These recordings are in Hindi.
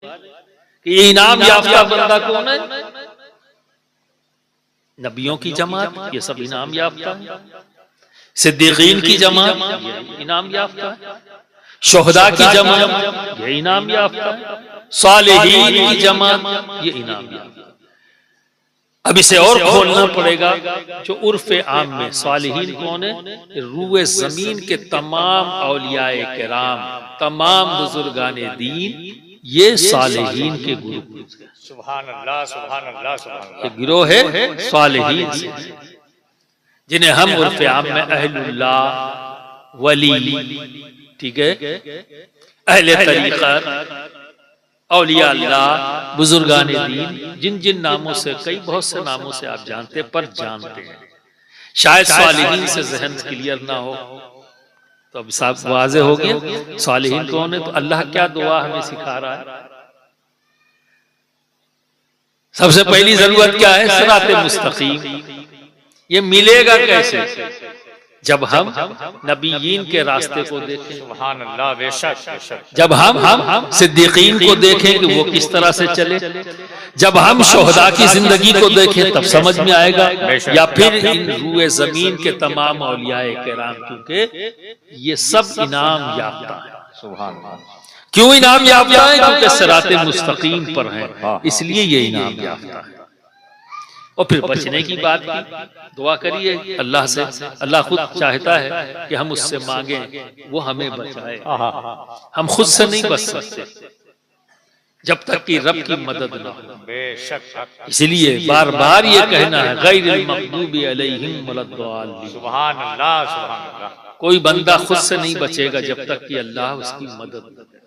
कि ये इनाम याफ्ता बंदा कौन है? नबियों की जमात, ये सब इनाम याफ्ता है। सिद्दीकीन की जमात, ये इनाम याफ्ता है। शोहदा की जमात, ये इनाम याफ्ता है। सालिहीन की जमात, ये इनाम याफ्ता है। अब इसे और खोलना पड़ेगा। जो उर्फ आम में सालिहीन कौन है? रूए जमीन के तमाम औलियाए किराम, तमाम बुजुर्गाने दीन, ये सालिहीन के ग्रुप, सुभान अल्लाह, सुभान अल्लाह, सुभान अल्लाह। ये गिरोह है सालिहीन से, जिन्हें हम उर्फ आम में अहलुल्लाह, वली, ठीक है, अहले तरीक़त, औलिया अल्लाह, बुजुर्गाने दीन, जिन जिन नामों से, कई बहुत से नामों से आप जानते पर जानते हैं। शायद सालिहीन से ज़हन क्लियर ना हो, तो अब साफ वाज़ेह हो गया सालिहीन कौन है। तो अल्लाह क्या दुआ हमें सिखा रहा है? सबसे पहली जरूरत क्या है? सिराते मुस्तकीम। ये मिलेगा कैसे? जब हम नबीयीन के रास्ते को देखें। सुभान अल्लाह, बेशक बेशक। जब हम सिद्दीकीन को देखें कि वो किस तरह से चले, जब हम शोहदा की जिंदगी को देखें तब समझ में आएगा। या फिर इन रूए जमीन के तमाम औलियाए किराम, क्योंकि ये सब इनाम याफ्ता है। सुभान अल्लाह। क्यों इनाम याफ्ता है? क्योंकि सिराते मुस्तकीम पर है, इसलिए ये इनाम याफ्ता है। और फिर बचने की बात की, दुआ करिए अल्लाह से। अल्लाह खुद चाहता है कि हम उससे मांगे, वो हमें बचाए। हम खुद से नहीं बच सकते जब तक कि रब की मदद न हो। बेशक। इसलिए बार बार ये कहना है, गैरिल मग़दूबि अलैहिम वलद्दालिन। सुभान अल्लाह, सुभान अल्लाह। कोई बंदा खुद से नहीं बचेगा जब तक कि अल्लाह उसकी मदद न करे।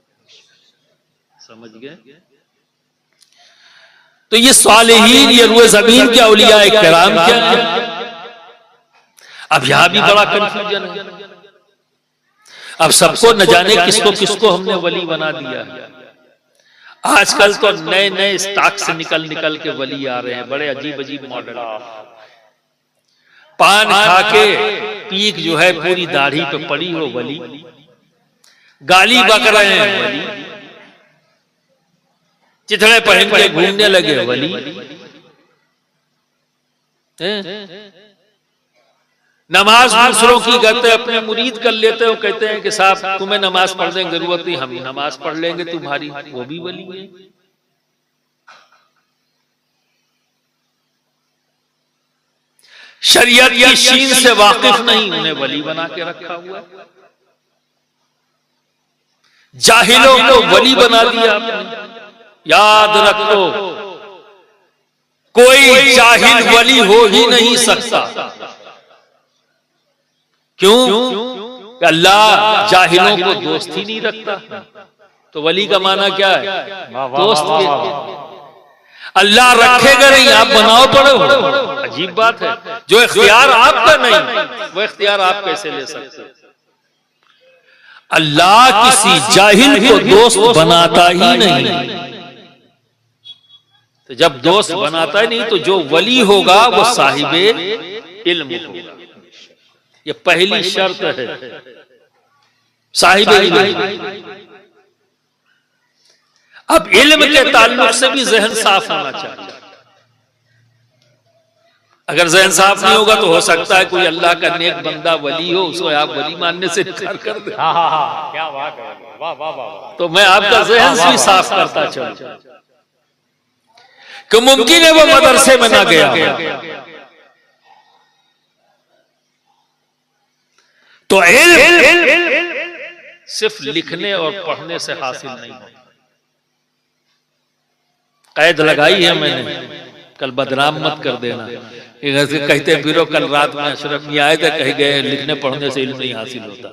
समझ गए? तो ये सालिहीन, ये रूए ज़मीन के औलियाए किराम क्या है? अब यहां भी बड़ा कंफ्यूजन है। अब सबको न जाने किसको किसको हमने वली बना दिया है। आजकल तो नए नए स्टॉक से निकल निकल के वली आ रहे हैं, बड़े अजीब अजीब मॉडल। पान खा के पीक जो है पूरी दाढ़ी पे पड़ी हो वली, गाली बक रहे हैं वली, चिथड़े पहन के घूमने लगे वली। नमाज दूसरों की करते अपने मुरीद कर लेते हो, कहते हैं कि साहब तुम्हें नमाज पढ़ने की जरूरत नहीं, हम नमाज पढ़ लेंगे तुम्हारी, वो भी वली है। शरीयत की शीन से वाकिफ नहीं, उन्हें वली बना के रखा हुआ है। जाहिलों को वली बना दिया आपने। याद रखो, कोई जाहिल वली हो ही नहीं सकता। क्यों? अल्लाह जाहिलों को दोस्त ही नहीं रखता। तो वली का माना क्या है? दोस्त के। अल्लाह रखेगा नहीं, आप बनाओ पड़े हो। अजीब बात है। जो इख्तियार आपका नहीं, वो इख्तियार आप कैसे ले सकते? अल्लाह किसी जाहिल को दोस्त बनाता ही नहीं। तो जब दोस्त बनाता ही नहीं, तो जो वली होगा वो साहिबे इल्म होगा। ये पहली शर्त है साहिबे इल्म। अब इल्म के ताल्लुक से भी जहन साफ होना चाहिए। अगर जहन साफ नहीं होगा तो हो सकता है कोई अल्लाह का नेक बंदा वली हो, उसको आप वली मानने से इनकार कर दे। क्या बात है, वाह वाह वाह। तो मैं आपका जहन भी साफ करता चलूं कि मुमकिन है वो मदरसे में ना गया। तो इल्म सिर्फ लिखने और पढ़ने से हासिल नहीं होता। कैद लगाई है मैंने, कल बदनाम मत कर देना। कहते फिरो कल रात में अशरफ नहीं आए थे, कह गए लिखने पढ़ने से इल्म नहीं हासिल होता।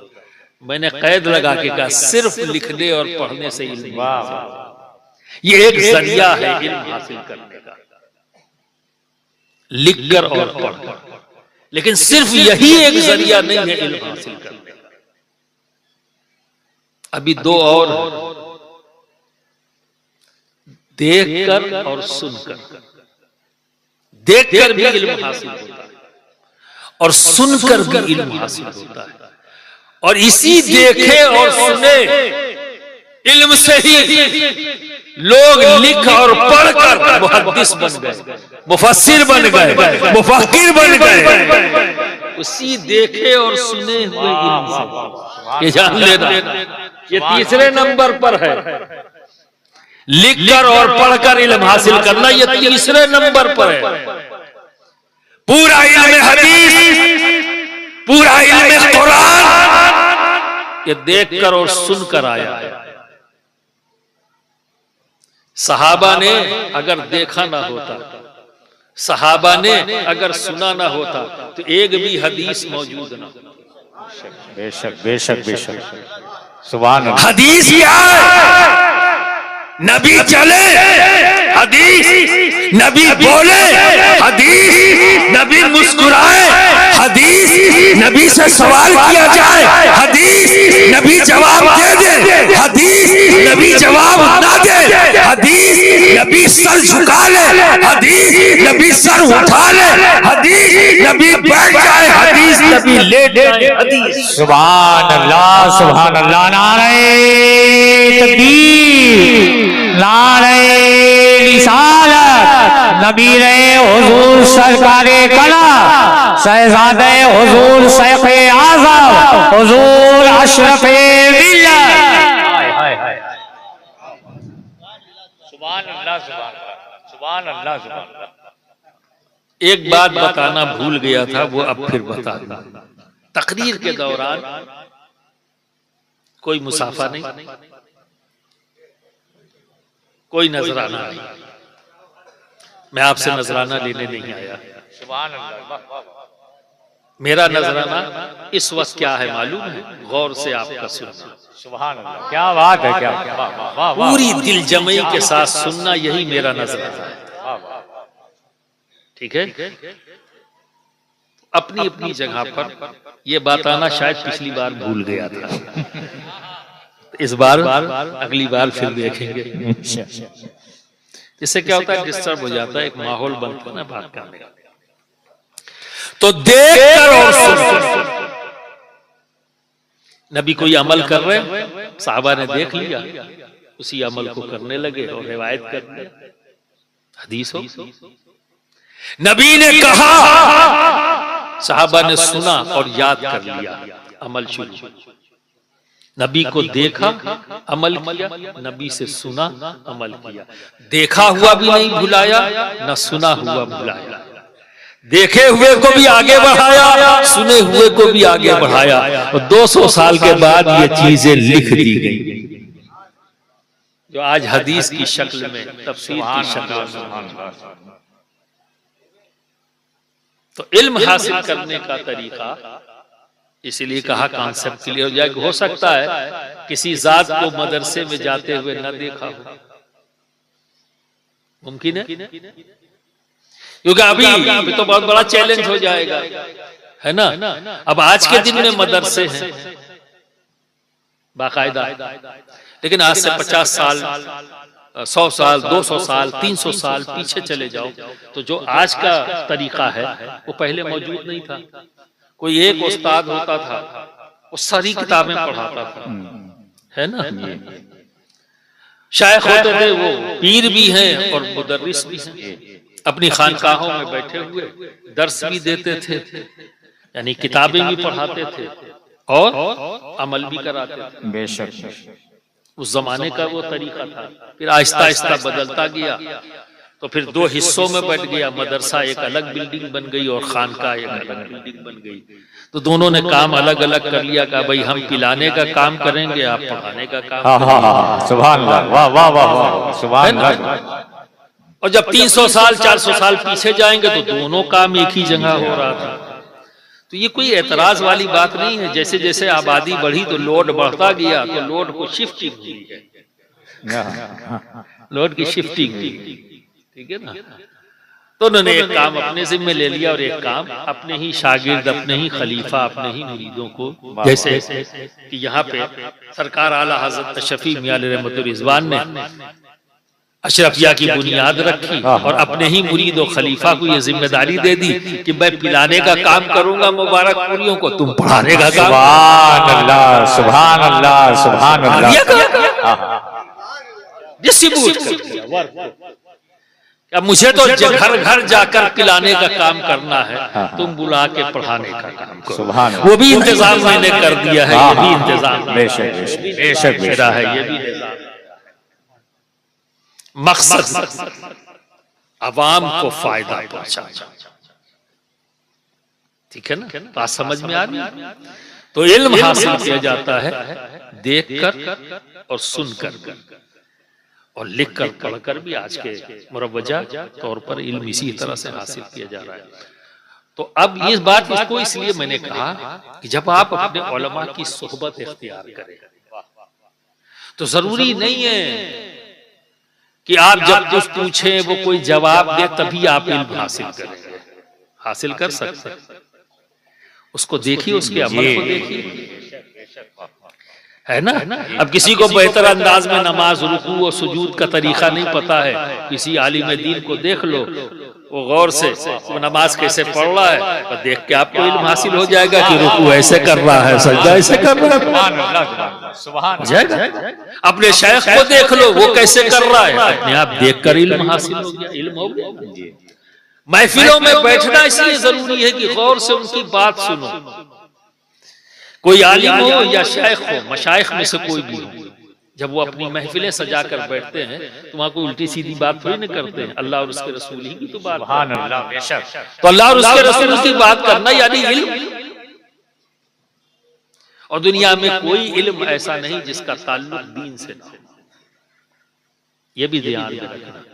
मैंने कैद लगा के कहा सिर्फ लिखने और पढ़ने से इल्म नहीं हासिल होता। ये एक जरिया है इल्म हासिल करने का, लिखकर और पढ़कर। लेकिन सिर्फ यही एक जरिया नहीं है इल्म हासिल करने का। अभी दो और, देखकर और सुनकर। देखकर भी इल्म हासिल होता है और सुनकर भी इल्म हासिल होता है। और इसी देखे और सुने इल्म से ही लोग लिख और पढ़कर मुहद्दिस बन गए, मुफस्सिर बन गए, मुफक्किर बन गए, उसी देखे और सुने हुए इल्म से। ये जान लेना, ये तीसरे नंबर पर है। लिखकर और पढ़कर इल्म हासिल करना, ये तीसरे नंबर पर है। पूरा इल्म हदीस, पूरा इल्म कुरान ये देखकर और सुनकर आया है। सहाबा ने अगर देखा ना होता, सहाबा ने अगर सुना ना होता, तो एक भी हदीस मौजूद ना। बेशक बेशक बेशक, सुभान अल्लाह। हदीस क्या है? नबी चले हदीस, नबी बोले हदीस, नबी मुस्कुराए हदीस, नबी से सवाल किया जाए हदीस, नबी जवाब दे दे हदीस, नबी जवाब ना दे हदीस, नबी सर झुका ले हदीस, नबी सर उठा ले हदीस, नबी बैठ जाए हदीस, नबी लेट जाए हदीस। सुभान अल्लाह सुभान अल्लाह। नारे तकबीर, नारे रिसालत, नबी रहे हुजूर सरकारे कला, शहजादे हुजूर शेखे आज़म, हुजूर अशरफे मिल्लत। सुभान अल्लाह सुभान अल्लाह सुभान अल्लाह सुभान अल्लाह। एक बात बताना भूल गया था, वो अब फिर बता दूं। तकरीर के दौरान कोई मुसाफा नहीं, कोई नजराना नहीं। मैं आपसे नजराना लेने नहीं आया। सुभान अल्लाह। मेरा नजराना इस वक्त क्या है मालूम है? गौर से आपका सुनना। सुभान अल्लाह, क्या बात है, क्या वाह वाह वाह, पूरी दिलजमई के साथ सुनना, यही मेरा नजराना है। ठीक है? अपनी अपनी जगह पर यह बात आना शायद पिछली बार भूल गया था, इस बार अगली बार फिर देखेंगे। इससे क्या होता है, डिस्टर्ब हो जाता है, एक माहौल बनता है ना बात करने का। तो देखकर और सुनकर नबी कोई अमल कर रहे हैं, साहबा ने देख लिया, उसी अमल को करने लगे और रिवायत कर दिया। हदीस हो, नबी ने कहा, साहबा ने सुना और याद कर लिया, अमल शुरू। नबी को देखा, अमल किया, नबी से सुना, अमल किया। देखा हुआ भी नहीं भुलाया, न सुना हुआ भुलाया। देखे हुए को भी आगे बढ़ाया, सुने हुए को भी आगे बढ़ाया, और 200 साल के बाद ये चीजें लिख दी गई, जो आज हदीस की शक्ल में, तफसीर की शक्ल में। तो इल्म हासिल करने का तरीका, इसीलिए कहा कॉन्सेप्ट क्लियर हो जाए। हो सकता है किसी जात को मदरसे में जाते हुए न देखा हो, मुमकिन है, क्योंकि अभी तो बहुत बड़ा चैलेंज हो जाएगा, है ना। अब आज के दिन में मदरसे हैं बाकायदा, लेकिन आज से 50 साल, 100 साल, 200 साल, 300 साल पीछे चले जाओ, तो जो आज का तरीका है वो पहले मौजूद नहीं था। कोई एक उस्ताद होता था, वो सारी किताबें पढ़ाता था, है ना। शायख होते थे, वो पीर भी हैं और मुदर्रिस भी हैं, अपनी खानकाहों में बैठे हुए दर्स भी देते थे, यानी किताबें भी पढ़ाते थे और अमल भी कराते थे। बेशक उस जमाने का वो तरीका था। फिर आहिस्ता आहिस्ता बदलता गया, तो फिर 2 हिस्सों में बट गया। मदरसा एक अलग बिल्डिंग बन गई और खानका एक अलग बिल्डिंग बन गई। तो दोनों ने काम अलग अलग कर लिया, कहा भाई हम पिलाने का काम करेंगे, आप पढ़ाने का काम। सुभान अल्लाह, वाह वाह वाह, सुभान अल्लाह। और जब 300 साल 400 साल पीछे जाएंगे तो दोनों काम एक ही जगह हो रहा था। तो ये कोई एतराज वाली बात नहीं है। जैसे जैसे आबादी बढ़ी तो लोड बढ़ता गया, तो लोड को शिफ्टिंग हुई है, लोड की शिफ्टिंग हुई, ठीक है ना। तो उन्होंने एक काम अपने जिम्मे ले लिया और एक काम अपने ही शागिर्द, अपने ही खलीफा, अपने ही मुरीदों को, जैसे कि यहाँ पे सरकार आला हजरत शफी मियां रहमतुर रिजवान ने अशरफिया की बुनियाद रखी और अपने ही मुरीद और खलीफा को ये जिम्मेदारी दे दी कि मैं पिलाने का काम करूंगा मुबारक पूरियों को, तुम पढ़ाने का काम। सुभान अल्लाह सुभान अल्लाह सुभान अल्लाह। डिस्ट्रीब्यूट कर दिया वर्क। अब मुझे तो घर घर जाकर पिलाने का काम करना है, तुम बुला के पढ़ाने का काम करो। वो भी इंतजाम मैंने कर दिया है, ये भी इंतजाम बेशक मेरा है, ये भी इंतजाम। मकसद अवाम को फायदा पहुंचाना, ठीक है ना? बात समझ में आ रही? तो इल्म हासिल किया जाता है देखकर और सुनकर और लिखकर पढ़कर भी। आज के मुरव्वजा तौर पर इल्म इसी तरह से हासिल किया जा रहा है। तो अब ये बात इसको इसलिए मैंने कहा कि जब आप अपने उलमा की सोहबत इख्तियार करें तो जरूरी नहीं है कि आप जब कुछ पूछें वो कोई जवाब दे तभी आप इल्म हासिल करेंगे। हासिल कर सकते हैं, उसको देखिए, उसके अमल को देखिए, है ना? अब किसी को बेहतर अंदाज में नमाज, रुकू और सुजूद का तरीका नहीं पता है, किसी आलिम दीन को देख लो, वो गौर से वो नमाज कैसे पढ़ रहा है और देख के आपको इल्म हासिल हो जाएगा कि रुकू ऐसे कर रहा है, सजदा ऐसे कर रहा है, सुभान अल्लाह। अपने शेख को देख लो, वो कैसे कर रहा है, अपने आप देख कर इल्म हासिल हो गया, इल्म हो गया। महफिलों में बैठना इसलिए जरूरी है कि गौर से उनकी बात सुनो। कोई आलिम हो या शेख हो, मशाइख में से कोई भी हो, जब वो अपनी महफिलें सजा कर बैठते हैं तो वहां कोई उल्टी सीधी बात थोड़ी ना करते हैं। अल्लाह और उसके रसूल ही की तो बात, सुभान अल्लाह, बेशक। तो अल्लाह और उसके रसूल की बात करना यानी इल्म। और दुनिया में कोई इल्म ऐसा नहीं जिसका ताल्लुक दीन से ना हो, यह भी ध्यान में रखना।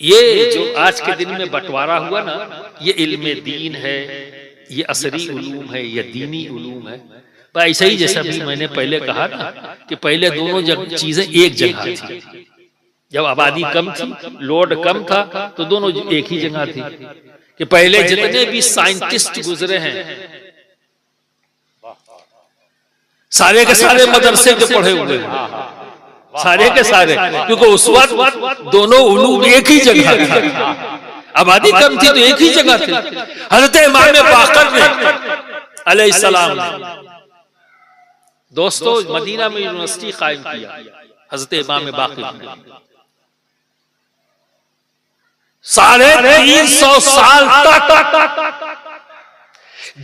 ये जो आज के दिन में बंटवारा हुआ ना, ये इल्म दीन है, ये असरी उलूम है, ये दीनी उलूम है। ऐसा ही जैसा भी मैंने पहले कहा ना कि पहले दोनों चीजें एक जगह थी। जब आबादी कम थी, लोड कम था, तो दोनों एक ही जगह थी। कि पहले जितने भी साइंटिस्ट गुजरे हैं सारे के सारे मदरसे के पढ़े हुए हैं, सारे के सारे, क्योंकि उस वक्त दोनों उलूम एक ही जगह थी। आबादी कम थी तो एक ही जगह थी। हजरत इमाम बाकर ने अलैहिस्सलाम ने दोस्तों मदीना में यूनिवर्सिटी कायम किया। हजरत इमाम बाकर ने 350 साल तक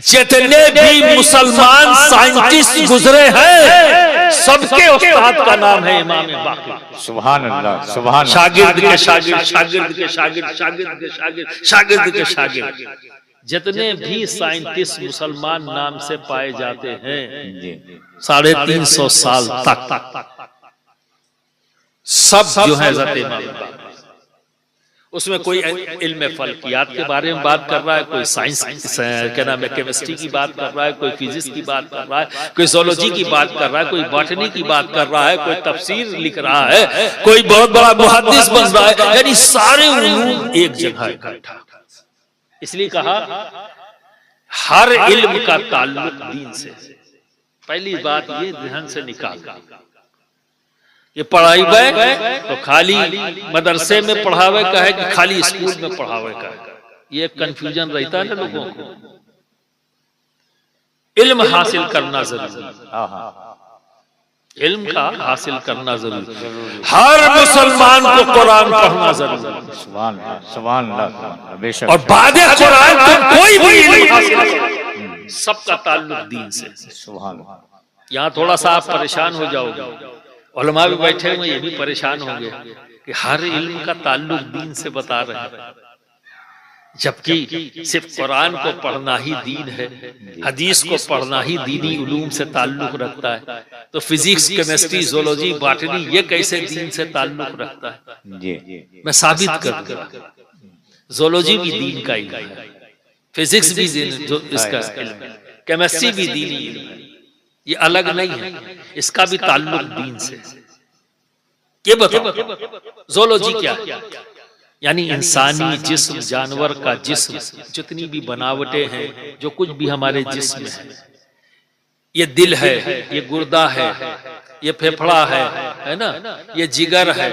जितने भी मुसलमान साइंटिस्ट गुजरे हैं सबके उस्ताद का नाम है इमाम बाकर। सुभान अल्लाह, सुभान। शागिर्द के शागिर्द, शागिर्द के शागिर्द, शागिर्द के शागिर्द, शागिर्द के शागिर्द, जितने भी साइंटिस्ट मुसलमान नाम से पाए जाते हैं 350 साल तक सब जो है हज़रत इमाम बाकर। उसमें कोई इल्म फल्कियात के बारे में बात कर रहा है, कोई साइंस क्या नाम है केमिस्ट्री की बात कर रहा है, कोई फिजिक्स की बात कर रहा है, कोई जोलॉजी की बात कर रहा है, कोई बॉटनी की बात कर रहा है, कोई तफसीर लिख रहा है, कोई बहुत बड़ा मुहद्दिस बन रहा है। यानी सारे उलूम एक जगह इकट्ठा। इसलिए कहा हर इल्म का ताल्लुक दीन से। पहली बात ये ध्यान से निकाल, ये पढ़ाई तो खाली मदरसे में पढ़ावे का है कि खाली स्कूल में पढ़ावे का है, ये कंफ्यूजन रहता है ना लोगों को। इल्म हासिल करना जरूरी, इल्म का हासिल करना जरूरी। हर मुसलमान को कुरान पढ़ना जरूरी। सुभान अल्लाह, बेशक। और बाद कुरान तो कोई भी इल्म हासिल करे, सबका ताल्लुक दीन से। सुभान। यहाँ थोड़ा सा आप परेशान हो जाओगे, उलमा भी बैठे हुए ये भी परेशान होंगे कि हर इल्म का ताल्लुक दीन से बता रहे हैं, जबकि सिर्फ कुरान को पढ़ना ही दीन है, हदीस को पढ़ना ही दीनी उलूम से ताल्लुक रखता है। तो फिजिक्स, केमिस्ट्री, जोलॉजी, बॉटनी ये कैसे दीन से ताल्लुक रखता है? जी मैं साबित कर दूंगा। जोलॉजी भी दीन का इल्म है, फिजिक्स भी इसका इल्म है, केमिस्ट्री भी दीनी इल्म है, ये अलग नहीं है, इसका भी ताल्लुक दीन से। ये बताओ जोलॉजी क्या है? यानी इंसानी जिस्म, जानवर का जिस्म, जितनी भी बनावटें हैं, जो कुछ भी हमारे जिस्म में है, ये दिल है, ये गुर्दा है, ये फेफड़ा है ना, ये जिगर है,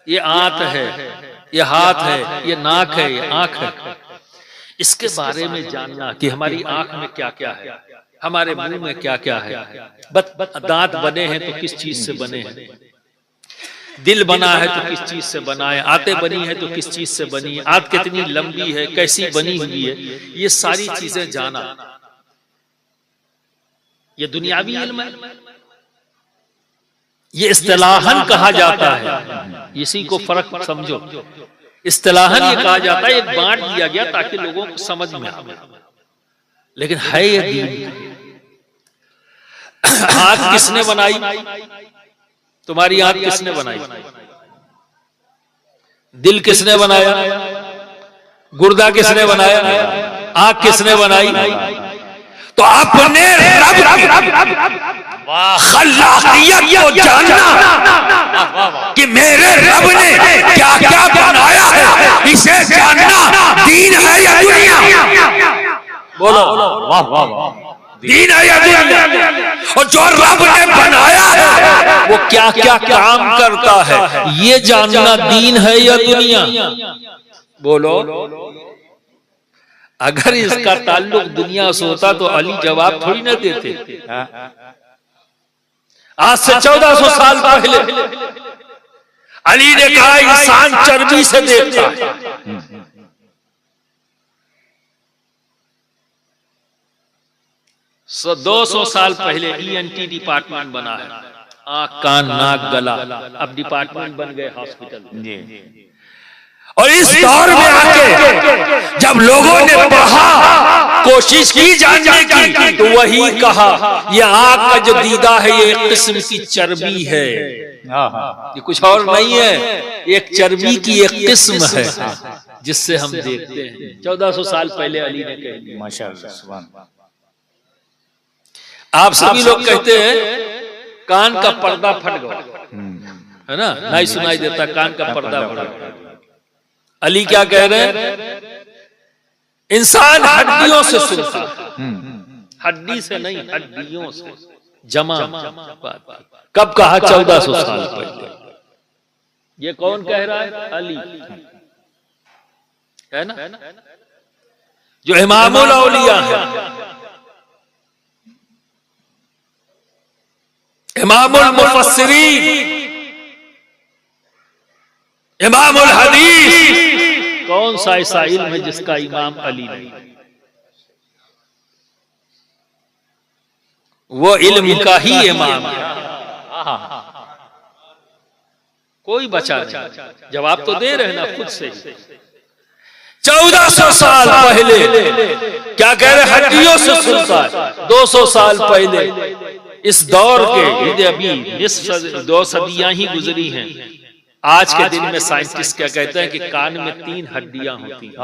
ये आंत है, ये हाथ है, ये नाक है, ये आंख है। इसके बारे में जानना कि हमारी आंख में क्या क्या है, हमारे मुंह में क्या क्या है, दांत बने हैं तो किस चीज से बने हैं, दिल बना है तो किस चीज से बना है, आंतें बनी है तो किस चीज से बनी है, आंत कितनी लंबी है, कैसी बनी हुई है, ये सारी चीजें जाना, ये दुनियावी इल्म है। ये इस्तिलाहन कहा जाता है, इसी को फर्क समझो। इस्तिलाहन ये कहा जाता है, एक बांट दिया गया ताकि लोगों को समझ में आए, लेकिन है ये दीन। आंख किसने बनाई? तुम्हारी आंख किसने बनाई? दिल किसने बनाया? गुर्दा किसने बनाया? आंख किसने बनाई? तो अपने खल्लाकियत को जानना कि मेरे रब ने क्या क्या बनाया है, इसे जानना दीन है या दुनिया? बोलो वाह वाह वाह। दीन है या दुनिया? और जो रब ने बनाया है वो क्या क्या काम करता है, ये जानना दीन है या दुनिया? बोलो। अगर इसका ताल्लुक दुनिया से होता तो अली जवाब थोड़ी ना देते। आज से 1400 साल पहले अली ने कहा इंसान चर्बी से देखता है। 200 साल पहले ENT डिपार्टमेंट बना है, आंख कान नाक गला, अब डिपार्टमेंट बन गए हॉस्पिटल। और इस दौर में आके जब लोगों ने पढ़ा, कोशिश की जानने की, तो वही कहा ये आंख का जो दीदा है ये एक किस्म की चर्बी है, ये कुछ और नहीं है, एक चर्बी की एक किस्म है जिससे हम देखते हैं। 1400 साल पहले अली ने कह दिया। माशाअल्लाह सुभान। आप सभी लोग कहते हैं कान का पर्दा फट गया, है ना, नहीं सुनाई देता, कान का पर्दा फट गया। अली क्या कह रहे हैं? इंसान हड्डियों से सुनता, हड्डी से नहीं, हड्डियों से जमा। कब कहा? 1400 साल पहले। ये कौन कह रहा है? अली, है ना, जो इमामुल औलिया है, इमामुल मुफस्सिरीन, इमामुल हदीस। कौन सा ऐसा इल्म है जिसका इमाम अली नहीं? वो इल्म का ही इमाम है, कोई बचा नहीं। जवाब तो दे रहे ना खुद से। 1400 साल पहले क्या कह रहे? हड्डियों से सुनता है। 200 साल पहले इस दौर के अभी 2 सदियां ही गुजरी हैं। आज के दिन में साइंटिस्ट क्या कहते हैं कि कान में 3 हड्डियां होती हैं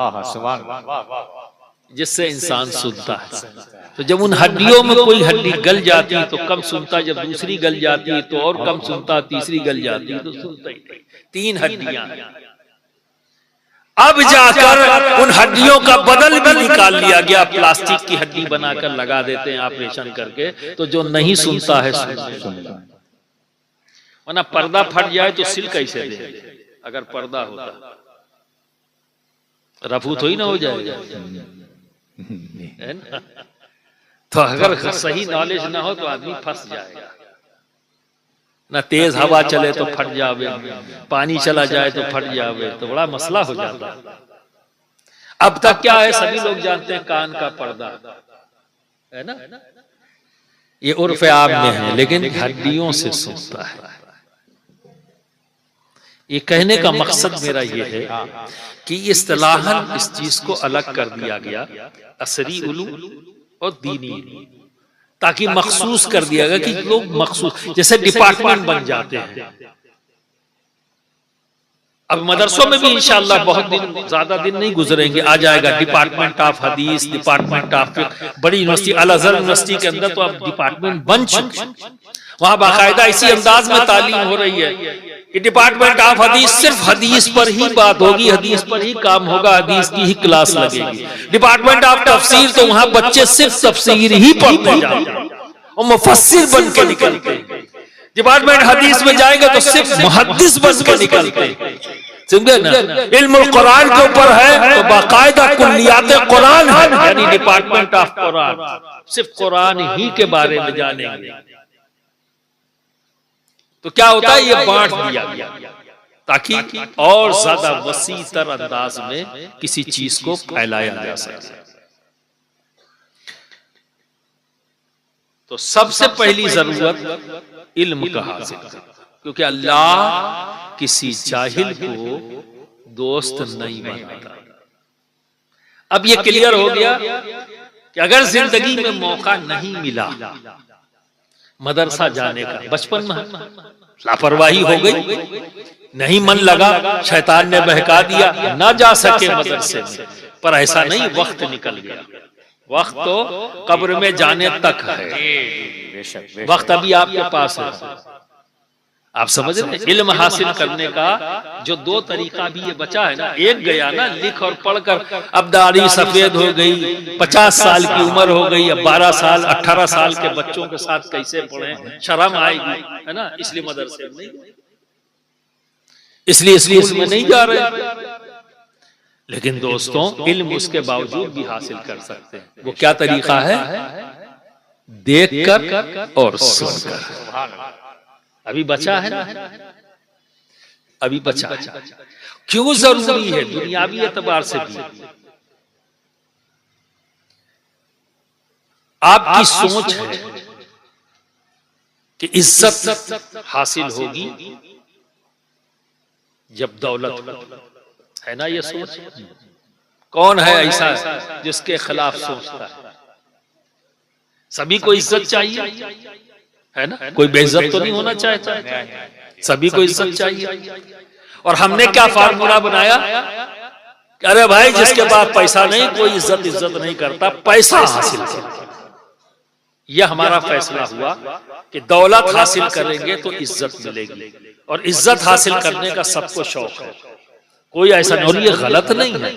जिससे इंसान सुनता है। तो जब उन हड्डियों में कोई हड्डी गल जाती है तो कम सुनता, जब दूसरी गल जाती है तो और कम सुनता, तीसरी गल जाती है तो सुनता ही नहीं। 3 हड्डियां। अब जाकर उन हड्डियों का बदल भी निकाल लिया गया, प्लास्टिक की हड्डी बनाकर लगा देते हैं ऑपरेशन करके, तो जो नहीं सुनता है सुनता। वरना पर्दा फट जाए तो सिल कैसे दे? अगर पर्दा होता रफू थोड़ी ना हो जाएगा, है ना? तो अगर सही नॉलेज ना हो तो आदमी फंस जाएगा। ना तेज हवा चले तो फट जावे, पानी चला जाए तो फट जावे, तो बड़ा मसला हो जाता। अब तक क्या है, सभी लोग जानते हैं कान का पर्दा, है ना, ये उर्फ आम में है, लेकिन हड्डियों से सुनता है। ये कहने का मकसद मेरा ये है कि इस्तिलाहन इस चीज को अलग कर दिया गया, असरी उलूम और दीनी उलूम, ताकि मखसूस कर दिया गया कि लोग मखसूस, जैसे डिपार्टमेंट बन जाते हैं। अब मदरसों में भी इंशाअल्लाह बहुत दिन, ज्यादा दिन नहीं गुजरेंगे, आ जाएगा डिपार्टमेंट ऑफ हदीस, डिपार्टमेंट ऑफ फिक्र। बड़ी यूनिवर्सिटी अल अज़हर यूनिवर्सिटी के अंदर तो अब डिपार्टमेंट बन चुके, वहां बाकायदा इसी अंदाज में तालीम हो रही है कि डिपार्टमेंट ऑफ हदीस सिर्फ हदीस पर ही बात होगी, हदीस पर ही काम होगा, हदीस की ही क्लास लगेगी। डिपार्टमेंट ऑफ तफसीर तो वहां बच्चे सिर्फ तफसीर ही पढ़ते जाते हैं और मुफस्सिर बन के निकलते हैं। डिपार्टमेंट हदीस में जाएंगे तो सिर्फ मुहद्दिस बन के निकलते हैं, समझे ना? इल्मुल कुरान के ऊपर है तो बाकायदा कुल्लियात कुरान है, यानी डिपार्टमेंट ऑफ कुरान, सिर्फ कुरान ही के बारे में जानेंगे। तो क्या होता है, ये बांट दिया गया ताकि और ज्यादा वसी तर अंदाज में किसी चीज को फैलाया जा सके। तो सबसे पहली जरूरत इल्म का हासिल करना, क्योंकि अल्लाह किसी जाहिल को दोस्त नहीं बनाता। अब ये क्लियर हो गया कि अगर जिंदगी में मौका नहीं मिला मदरसा जाने का, बचपन में लापरवाही हो गई, नहीं मन लगा, शैतान ने बहका दिया, ना जा सके मदरसे में, पर ऐसा नहीं, वक्त निकल गया। वक्त तो कब्र में जाने तक है, वक्त अभी आपके पास है। आप समझ रहे हैं, इल्म हासिल करने का जो दो तरीका भी ये बचा है ना, एक गया ना लिख और पढ़कर, अब दाढ़ी सफेद हो गई, 50 साल की उम्र हो गई, अब 12 साल 18 साल के बच्चों के साथ कैसे पढ़ें, शर्म आएगी, है ना, इसलिए मदरसे में नहीं, इसलिए इसमें नहीं जा रहे। लेकिन दोस्तों, इल्म उसके बावजूद भी हासिल कर सकते हैं। वो क्या तरीका है? देखकर और सुनकर। अभी बचा है ना, अभी बचा है। क्यों जरूरी है? दुनियावी एतबार से भी आपकी सोच है कि इज्जत हासिल होगी जब दौलत है ना, ये सोच। कौन है ऐसा जिसके खिलाफ सोचता है? सभी को इज्जत चाहिए, है ना, कोई बेइज्जत तो नहीं होना चाहता, सभी को इज्जत चाहिए। और हमने क्या फार्मूला बनाया? अरे भाई, जिसके पास पैसा नहीं, कोई इज्जत नहीं करता, पैसा हासिल कर। यह हमारा फैसला हुआ कि दौलत हासिल करेंगे तो इज्जत मिलेगी, और इज्जत हासिल करने का सबको शौक है, कोई ऐसा नहीं। और ये गलत नहीं है,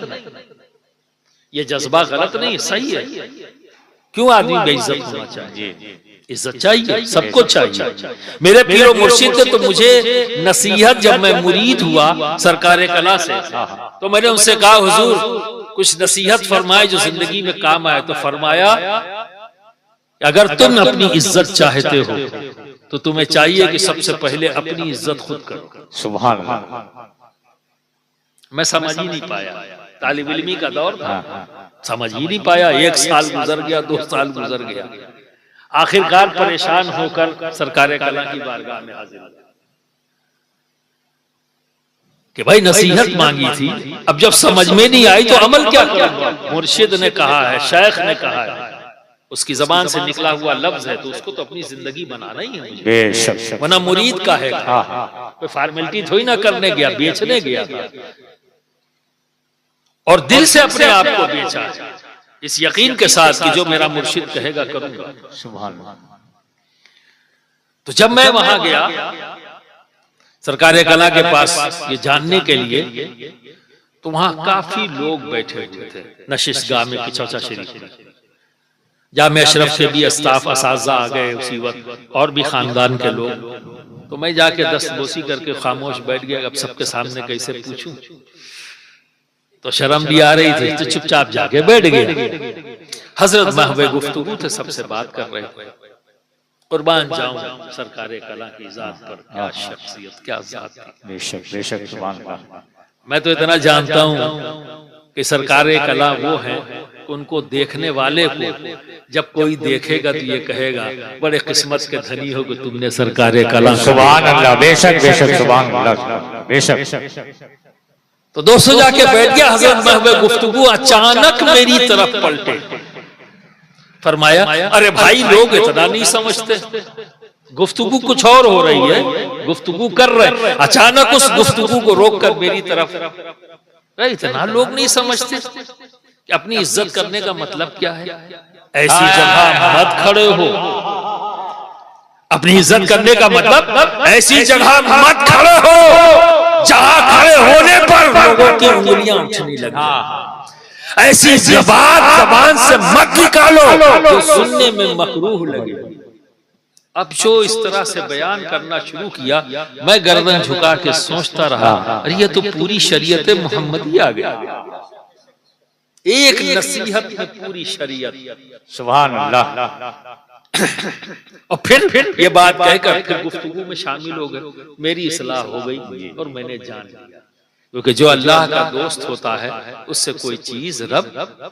ये जज्बा गलत नहीं, सही है। क्यों आदमी बेइज्जत होना चाहिए? इज्जत चाहिए, सबको चाहिए। मेरे पीरो मुर्शिद ने तो मुझे नसीहत, जब मैं मुरीद हुआ सरकार कला से, तो मैंने उनसे कहा, हुजूर कुछ नसीहत फरमाए जो जिंदगी में काम आए। तो फरमाया, अगर तुम अपनी इज्जत चाहते हो तो तुम्हें चाहिए कि सबसे पहले अपनी इज्जत खुद करो। सुभान अल्लाह। मैं समझ ही नहीं पाया, तालिब इल्मी का दौर था, समझ ही नहीं पाया। 1 साल गुजर गया, 2 साल गुजर गया, आखिरकार परेशान होकर सरकार कला की बारगाह में हाजिर हुआ कि भाई नसीहत मांगी थी, अब जब समझ में नहीं आई तो अमल क्या करूंगा? मुर्शिद ने कहा है, शेख ने कहा है, उसकी जबान से निकला हुआ लफ्ज है, तो उसको तो अपनी जिंदगी बनाना ही है मुझे, वरना मुरीद का है, कोई फॉर्मेलिटी थोड़ी ना करने गया, बेचने गया था, और दिल से अपने आप को बेचा, इस यकीन के साथ कि जो मेरा मुर्शिद कहेगा करूंगा। सुभान अल्लाह। तो जब मैं वहां गया सरकार कला के पास ये जानने के लिए, तो वहां काफी लोग बैठे हुए थे नशिशगाह में, चौचा शरीफ में। जामे अशरफ के भी स्टाफ असाज़ा आ गए उसी वक्त, और भी खानदान के लोग। तो मैं जाके दस्तबोसी करके खामोश बैठ गया, अब सबके सामने कैसे पूछूं, तो शर्म भी आ रही थी, तो चुपचाप जाके बैठ गए। हजरत महबूब गुफ्तगू थे, सबसे बात कर रहे थे। कुर्बान जाऊं सरकारे कला की जात पर, क्या शख्सियत, क्या जात थी। बेशक बेशक, सुभान अल्लाह। मैं तो इतना जानता हूं कि सरकारे कला वो हैं, उनको देखने वाले को जब कोई देखेगा तो ये कहेगा, बड़े किस्मत के धनी हो कि तुमने सरकारे कला। सुभान अल्लाह। बेशक बेशक, सुभान अल्लाह, बेशक। तो दोस्तों जाके बैठ गया। हजरत महबूब गुफ्तगू अचानक मेरी तरफ पलटे, फरमाया, अरे भाई लोग इतना नहीं समझते, गुफ्तगू कुछ और हो रही है, गुफ्तगू कर रहे, अचानक उस गुफ्तगू को रोककर मेरी तरफ, इतना लोग नहीं समझते कि अपनी इज्जत करने का मतलब क्या है। ऐसी जगह मत खड़े हो, अपनी इज्जत करने का मतलब ऐसी जगह मत खड़े हो जहां खड़े होने पर लोगों की उंगलियां उठने लगी। ऐसी जबान से मत निकालो जो सुनने में मकरूह लगे। अब जो इस तरह से बयान करना शुरू किया, मैं गर्दन झुका के सोचता रहा, अरे ये तो पूरी शरीयत मोहम्मदी आ गया, एक नसीहत में पूरी शरीयत। सुभान अल्लाह। और फिर ये बात कहकर फिर गुफ्तगू में शामिल हो गए। मेरी इस्लाह हो गई और मैंने जान लिया, क्योंकि जो अल्लाह का दोस्त होता है उससे कोई चीज रब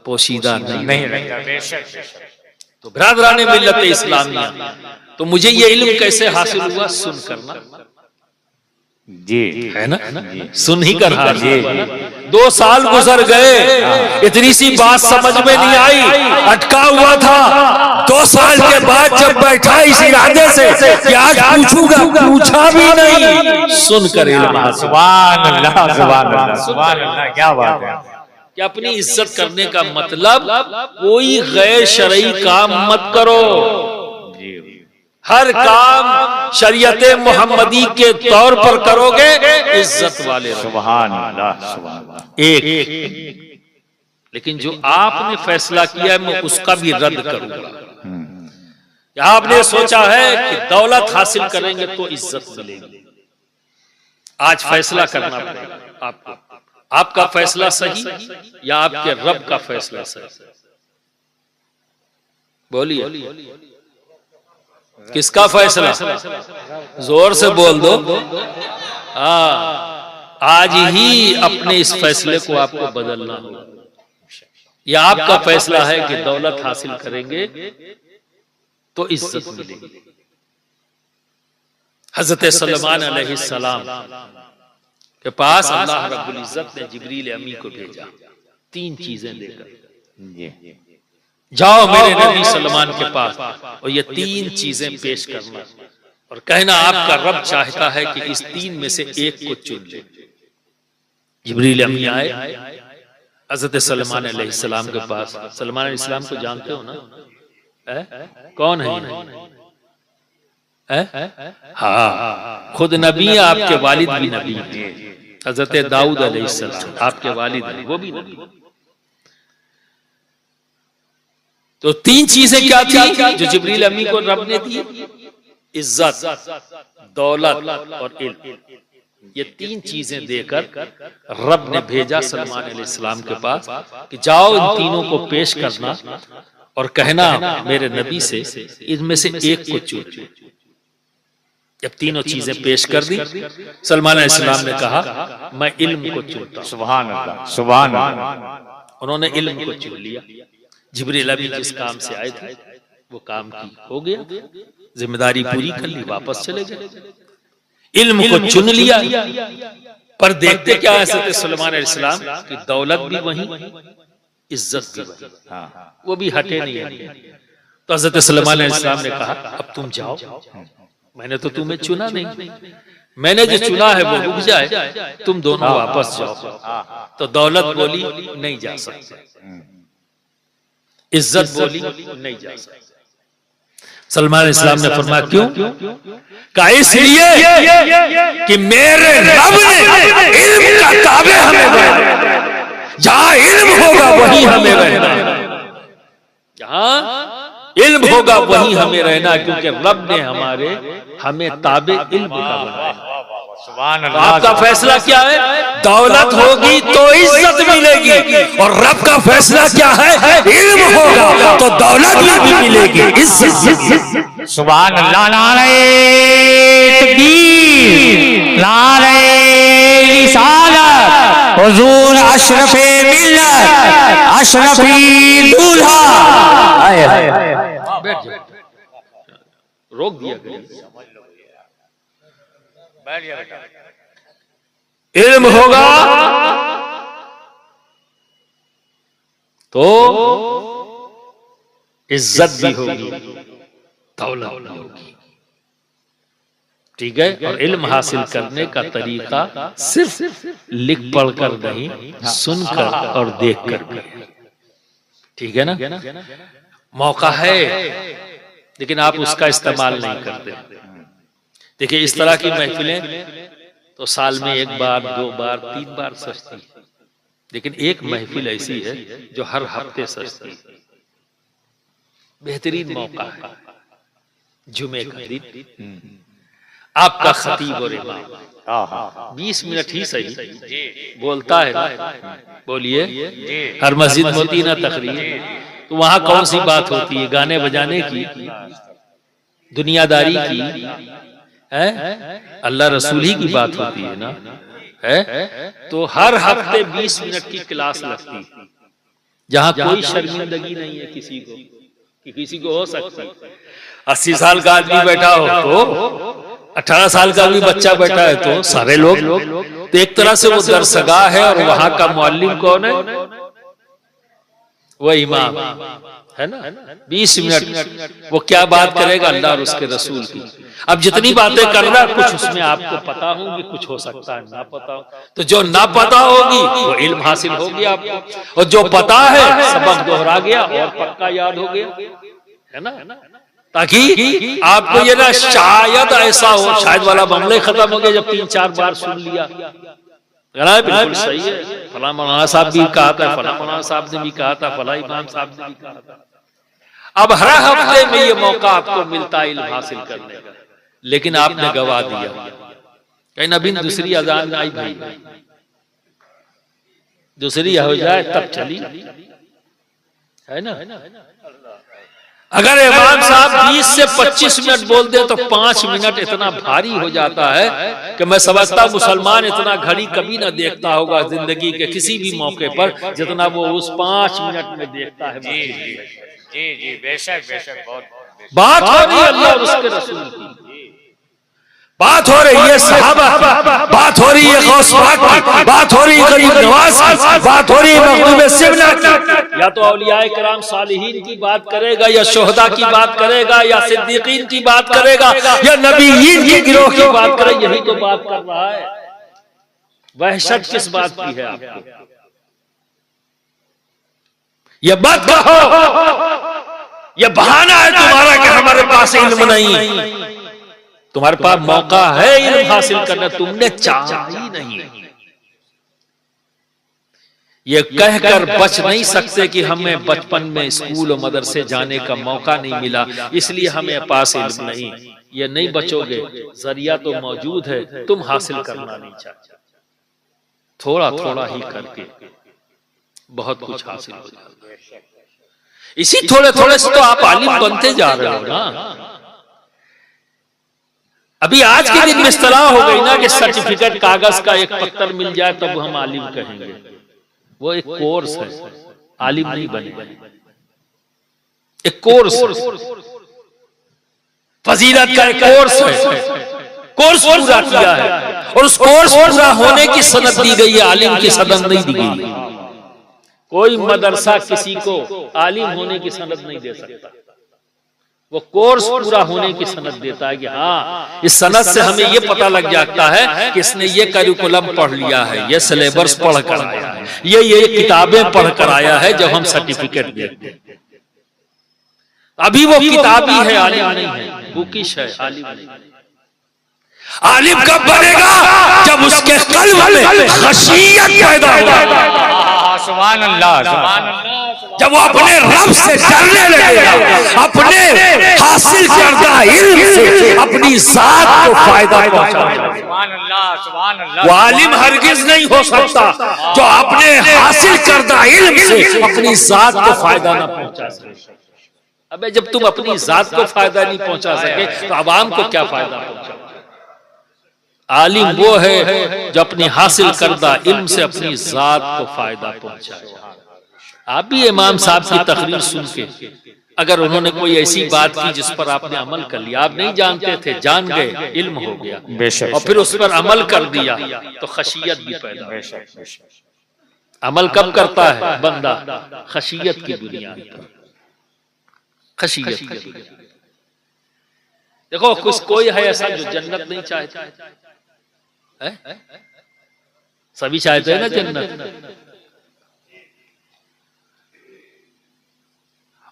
पोशीदा नहीं रहता। तो बिरादरान मिल्लत इस्लामिया, तो मुझे ये इल्म कैसे हासिल हुआ? सुन करना जी है ना, सुन ही कर हासिल हुआ ना। 2 साल गुजर गए, इतनी सी बात समझ में नहीं आई, अटका हुआ था। 2 साल के बाद जब बैठा इस इरादे से कि आज पूछूंगा, पूछा भी नहीं, सुनकर इल्म। सुभान अल्लाह, सुभान अल्लाह, सुभान अल्लाह, क्या बात है। कि अपनी इज्जत करने का मतलब कोई गैर शरई काम मत करो। हर काम शरीयते मोहम्मदी के तौर पर करोगे, इज्जत वाले। सुभान अल्लाह, सुभान अल्लाह। एक लेकिन जो आपने फैसला किया है मैं उसका भी रद्द करूंगा। आपने सोचा है कि दौलत हासिल करेंगे तो इज्जत मिलेगी, आज फैसला करना पड़ेगा आपको। आपका फैसला सही या आपके रब का फैसला सही? बोलिए, किसका फैसला? जोर से बोल दो। आज ही अपने इस फैसले को आपको बदलना होगा। यह आपका फैसला है कि दौलत हासिल करेंगे तो इज्जत मिलेगी। हजरत सलमान अलैहिस्सलाम के पास अल्लाह रब्बुल इज्जत ने जिब्रील अमी को भेजा 3 चीजें देकर, जाओ मेरे नबी सलमान के पास और ये 3 चीजें पेश करना और कहना आपका रब चाहता है कि इस 3 में से एक को चुन ले। जिब्रील अमी आए हजरत सलमान अलैहिस्सलाम के पास। सलमान अलैहिस्सलाम को जानते हो ना? कौन है? हाँ, खुद नबी है, आपके वालिद भी नबी है। हजरत दाऊद अलैहिस्सलाम आपके वालिद हैं, वो भी नबी। तो 3 चीजें क्या थी जो जिब्रील अमी को रब ने दी? इज्जत, दौलत और इल्म। ये 3 चीजें देकर रब ने भेजा सलमान अलैहिस्सलाम के पास कि जाओ इन तीनों को पेश करना और कहना मेरे नबी से इनमें से एक को चुन। जब तीनों चीजें पेश कर दी, सलमान अलैहिस्सलाम ने कहा मैं इल्म को चुनता हूं। सुभान अल्लाह, सुभान अल्लाह। उन्होंने इल्म को चुन लिया। जिब्रील अभी जिस काम से आए थे वो काम की हो गया, जिम्मेदारी पूरी कर ली, वापस चले गए। इल्म को चुन लिया, पर देखते क्या है सलमान अलैहिस्सलाम की दौलत भी वही, इज्जत भी वही, वो भी हटे नहीं है। तो हजरत सलमान अलैहिस्सलाम ने कहा अब तुम जाओ, मैंने तो तुम्हें चुना नहीं, मैंने जो चुना है वो रुक जाए, तुम दोनों वापस जाओ। तो दौलत बोली नहीं जा सकते, इज्जत बोली नहीं जा सकती। सलमान इस्लाम ने फरमाया क्यों? कहा इसलिए कि मेरे रब ने इल्म का ताबे हमें रहना, जहां इल्म होगा वहीं हमें रहना, जहां इल्म होगा वहीं हमें रहना, क्योंकि रब ने हमें ताबे इल्म का बनाया। सुभान अल्लाह। आपका फैसला क्या है? दौलत होगी तो इज्जत मिलेगी, और रब का फैसला क्या है? इल्म होगा तो दौलत भी मिलेगी, इज्जत। सुभान अल्लाह। नारे तकबीर, नारे रिसालत, हुजूर अशरफे मिल्लत, अशरफी दूल्हा। रोक दिया गया। इल्म होगा तो इज्जत भी होगी, दौलत भी होगी, ठीक है। और इल्म हासिल करने का तरीका सिर्फ लिख पढ़कर नहीं, सुनकर और देखकर भी, ठीक है ना। मौका है लेकिन आप उसका इस्तेमाल नहीं करते। देखिए इस तरह की महफिलें तो साल में 1 बार 2 बार 3 बार सजती है, लेकिन एक महफिल ऐसी है जो हर हफ्ते सजती है। बेहतरीन मौका है जुमे का दिन, आपका खतीब और इमाम 20 मिनट ही सही बोलता है ना, बोलिए। हर मस्जिद में होती ना तकरीर, तो वहां कौन सी बात होती है? गाने बजाने की, दुनियादारी की है, अल्लाह रसूल ही की बात होती है ना, है तो हर हफ्ते 20 मिनट की क्लास लगती, जहां कोई शर्मिंदगी नहीं है किसी को कि किसी को हो सकता है। 80 साल का आदमी बैठा हो तो 18 साल का भी बच्चा बैठा है तो सारे लोग, तो एक तरह से वो दरसगाह है। और वहां का मुअल्लिम कौन है? वो इमाम है ना। 20 मिनट वो क्या बात करेगा अल्लाह और उसके रसूल की। अब जितनी बातें कर रहा है कुछ उसमें आपको पता होगी, कुछ हो सकता है ना पता हो, तो जो ना पता होगी वो इल्म हासिल हो गया आपको, और जो पता है सबक दोहरा गया और पक्का याद हो गया, है ना। ताकि आपको ये ना शायद ऐसा हो, शायद वाला मामला खत्म हो गया जब 3-4 बार सुन लिया। बिल्कुल सही है, फला मौलाना साहब भी कहा था, फला मौलाना साहब ने भी कहा था, फला इमाम साहब ने भी कहा था। अब हर हफ्ते में ये मौका आपको मिलता है इल्म हासिल करने का, लेकिन आपने गवा दिया। कहीं नबी दूसरी अजान आई भाई, दूसरी हो जाए तब चली, है ना। अगर इमाम साहब 20 से 25 मिनट बोल दे तो 5 मिनट इतना भारी हो जाता है कि मैं समझता मुसलमान इतना घड़ी कभी ना देखता होगा जिंदगी के किसी भी मौके पर जितना वो उस 5 मिनट में देखता है। जी बेशक बेशक, बहुत बात हो रही है अल्लाह और उसके रसूल की, बात हो रही है सहाबा की, बात हो रही है गौस पाक की, बात हो रही है गरीब नवाज की, बात हो रही है मखदूम सिबना की। या तो औलियाए किराम सालिहीन की बात करेगा, या शोहदा की बात करेगा, या सिद्दीकीन की बात करेगा, या नबीयीन की गिरोह की बात करेगा। यही तो बात कर रहा है। वहशत किस बात की है आपको? ये बात कहो, ये बहाना है तुम्हारा कि हमारे पास इल्म नहीं। तुम्हारे पास मौका है इल्म हासिल करना, तुमने चाहा ही नहीं। ये कहकर बच नहीं सकते कि हमें बचपन में स्कूल और मदरसे जाने का मौका नहीं मिला, इसलिए हमें पास इल्म नहीं। ये नहीं बचोगे, जरिया तो मौजूद है, तुम हासिल करना नहीं चाहते। थोड़ा थोड़ा ही करके बहुत कुछ हासिल हो जाएगा। इसी थोड़े थोड़े से तो आप आलिम बनते जा रहे हो ना। अभी आज के दिन में इस्तिलाह हो गई ना कि सर्टिफिकेट कागज का एक पत्तर मिल जाए तब हम आलिम कहेंगे। वो एक कोर्स है, आलिम नहीं बने, एक कोर्स, फजीलत का एक कोर्स है, कोर्स पूरा किया है और उस कोर्स पूरा होने की सनद दी गई है, आलिम की सनद नहीं दी गई। कोई मदरसा किसी को आलिम होने की सनद नहीं दे सकता, वो कोर्स पूरा होने की सनद देता है कि हाँ इस सनद से हमें ये पता लग जाता है कि इसने ये करिकुलम पढ़ लिया है, ये सिलेबस पढ़ कर आया है, ये किताबें पढ़ कर आया है। जब हम सर्टिफिकेट देते हैं अभी वो किताबी है, आलिम नहीं है, बुकिश है, आलिम नहीं। आलिम कब बनेगा? जब उसके कल्ब में खशियत पैदा होगा। सुभान अल्लाह, सुभान अल्लाह। जब वो अपने रब से डरने लगेगा, अपने हासिल करदा इल्म से अपनी जात को फायदा पहुंचाएगा। सुभान अल्लाह, सुभान अल्लाह। वो आलिम हरगिज नहीं हो सकता जो अपने हासिल करदा इल्म से अपनी जात को फायदा ना पहुंचा सके। अबे जब तुम अपनी जात को फायदा नहीं पहुंचा सके तो आवाम को क्या फायदा पहुंचा? आलिम वो है जो अपनी हासिल करदा इल्म से अपनी जात को फायदा पहुंचाए। आप भी इमाम साहब की तकरीर सुन के अगर उन्होंने कोई ऐसी बात की जिस पर आपने अमल कर लिया, आप नहीं जानते थे, जान गए, इल्म हो गया और फिर उस पर अमल कर दिया तो खशियत भी पैदा हो। अमल कब करता है बंदा? खशियत की बुनियाद पर, खशियत की बुनियाद। देखो कुछ कोई है ऐसा जो जन्नत नहीं चाहता है? सभी चाहते हैं ना जन्नत।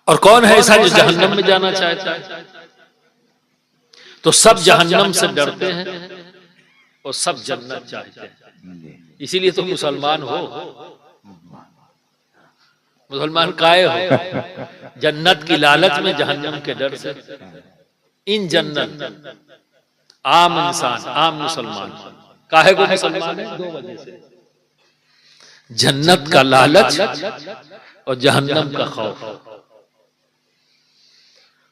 और कौन है ऐसा जो जहन्नम में जाना चाहता है? तो सब जहन्नम से डरते हैं और सब जन्नत चाहते हैं। इसीलिए तो मुसलमान हो, मुसलमान काहे हो? जन्नत की लालच में, जहन्नम के डर से। इन जन्नत आम इंसान, आम मुसलमान काहे को मुसलमान है? 2 वजह से, जन्नत का लालच और जहन्नम का खौफ।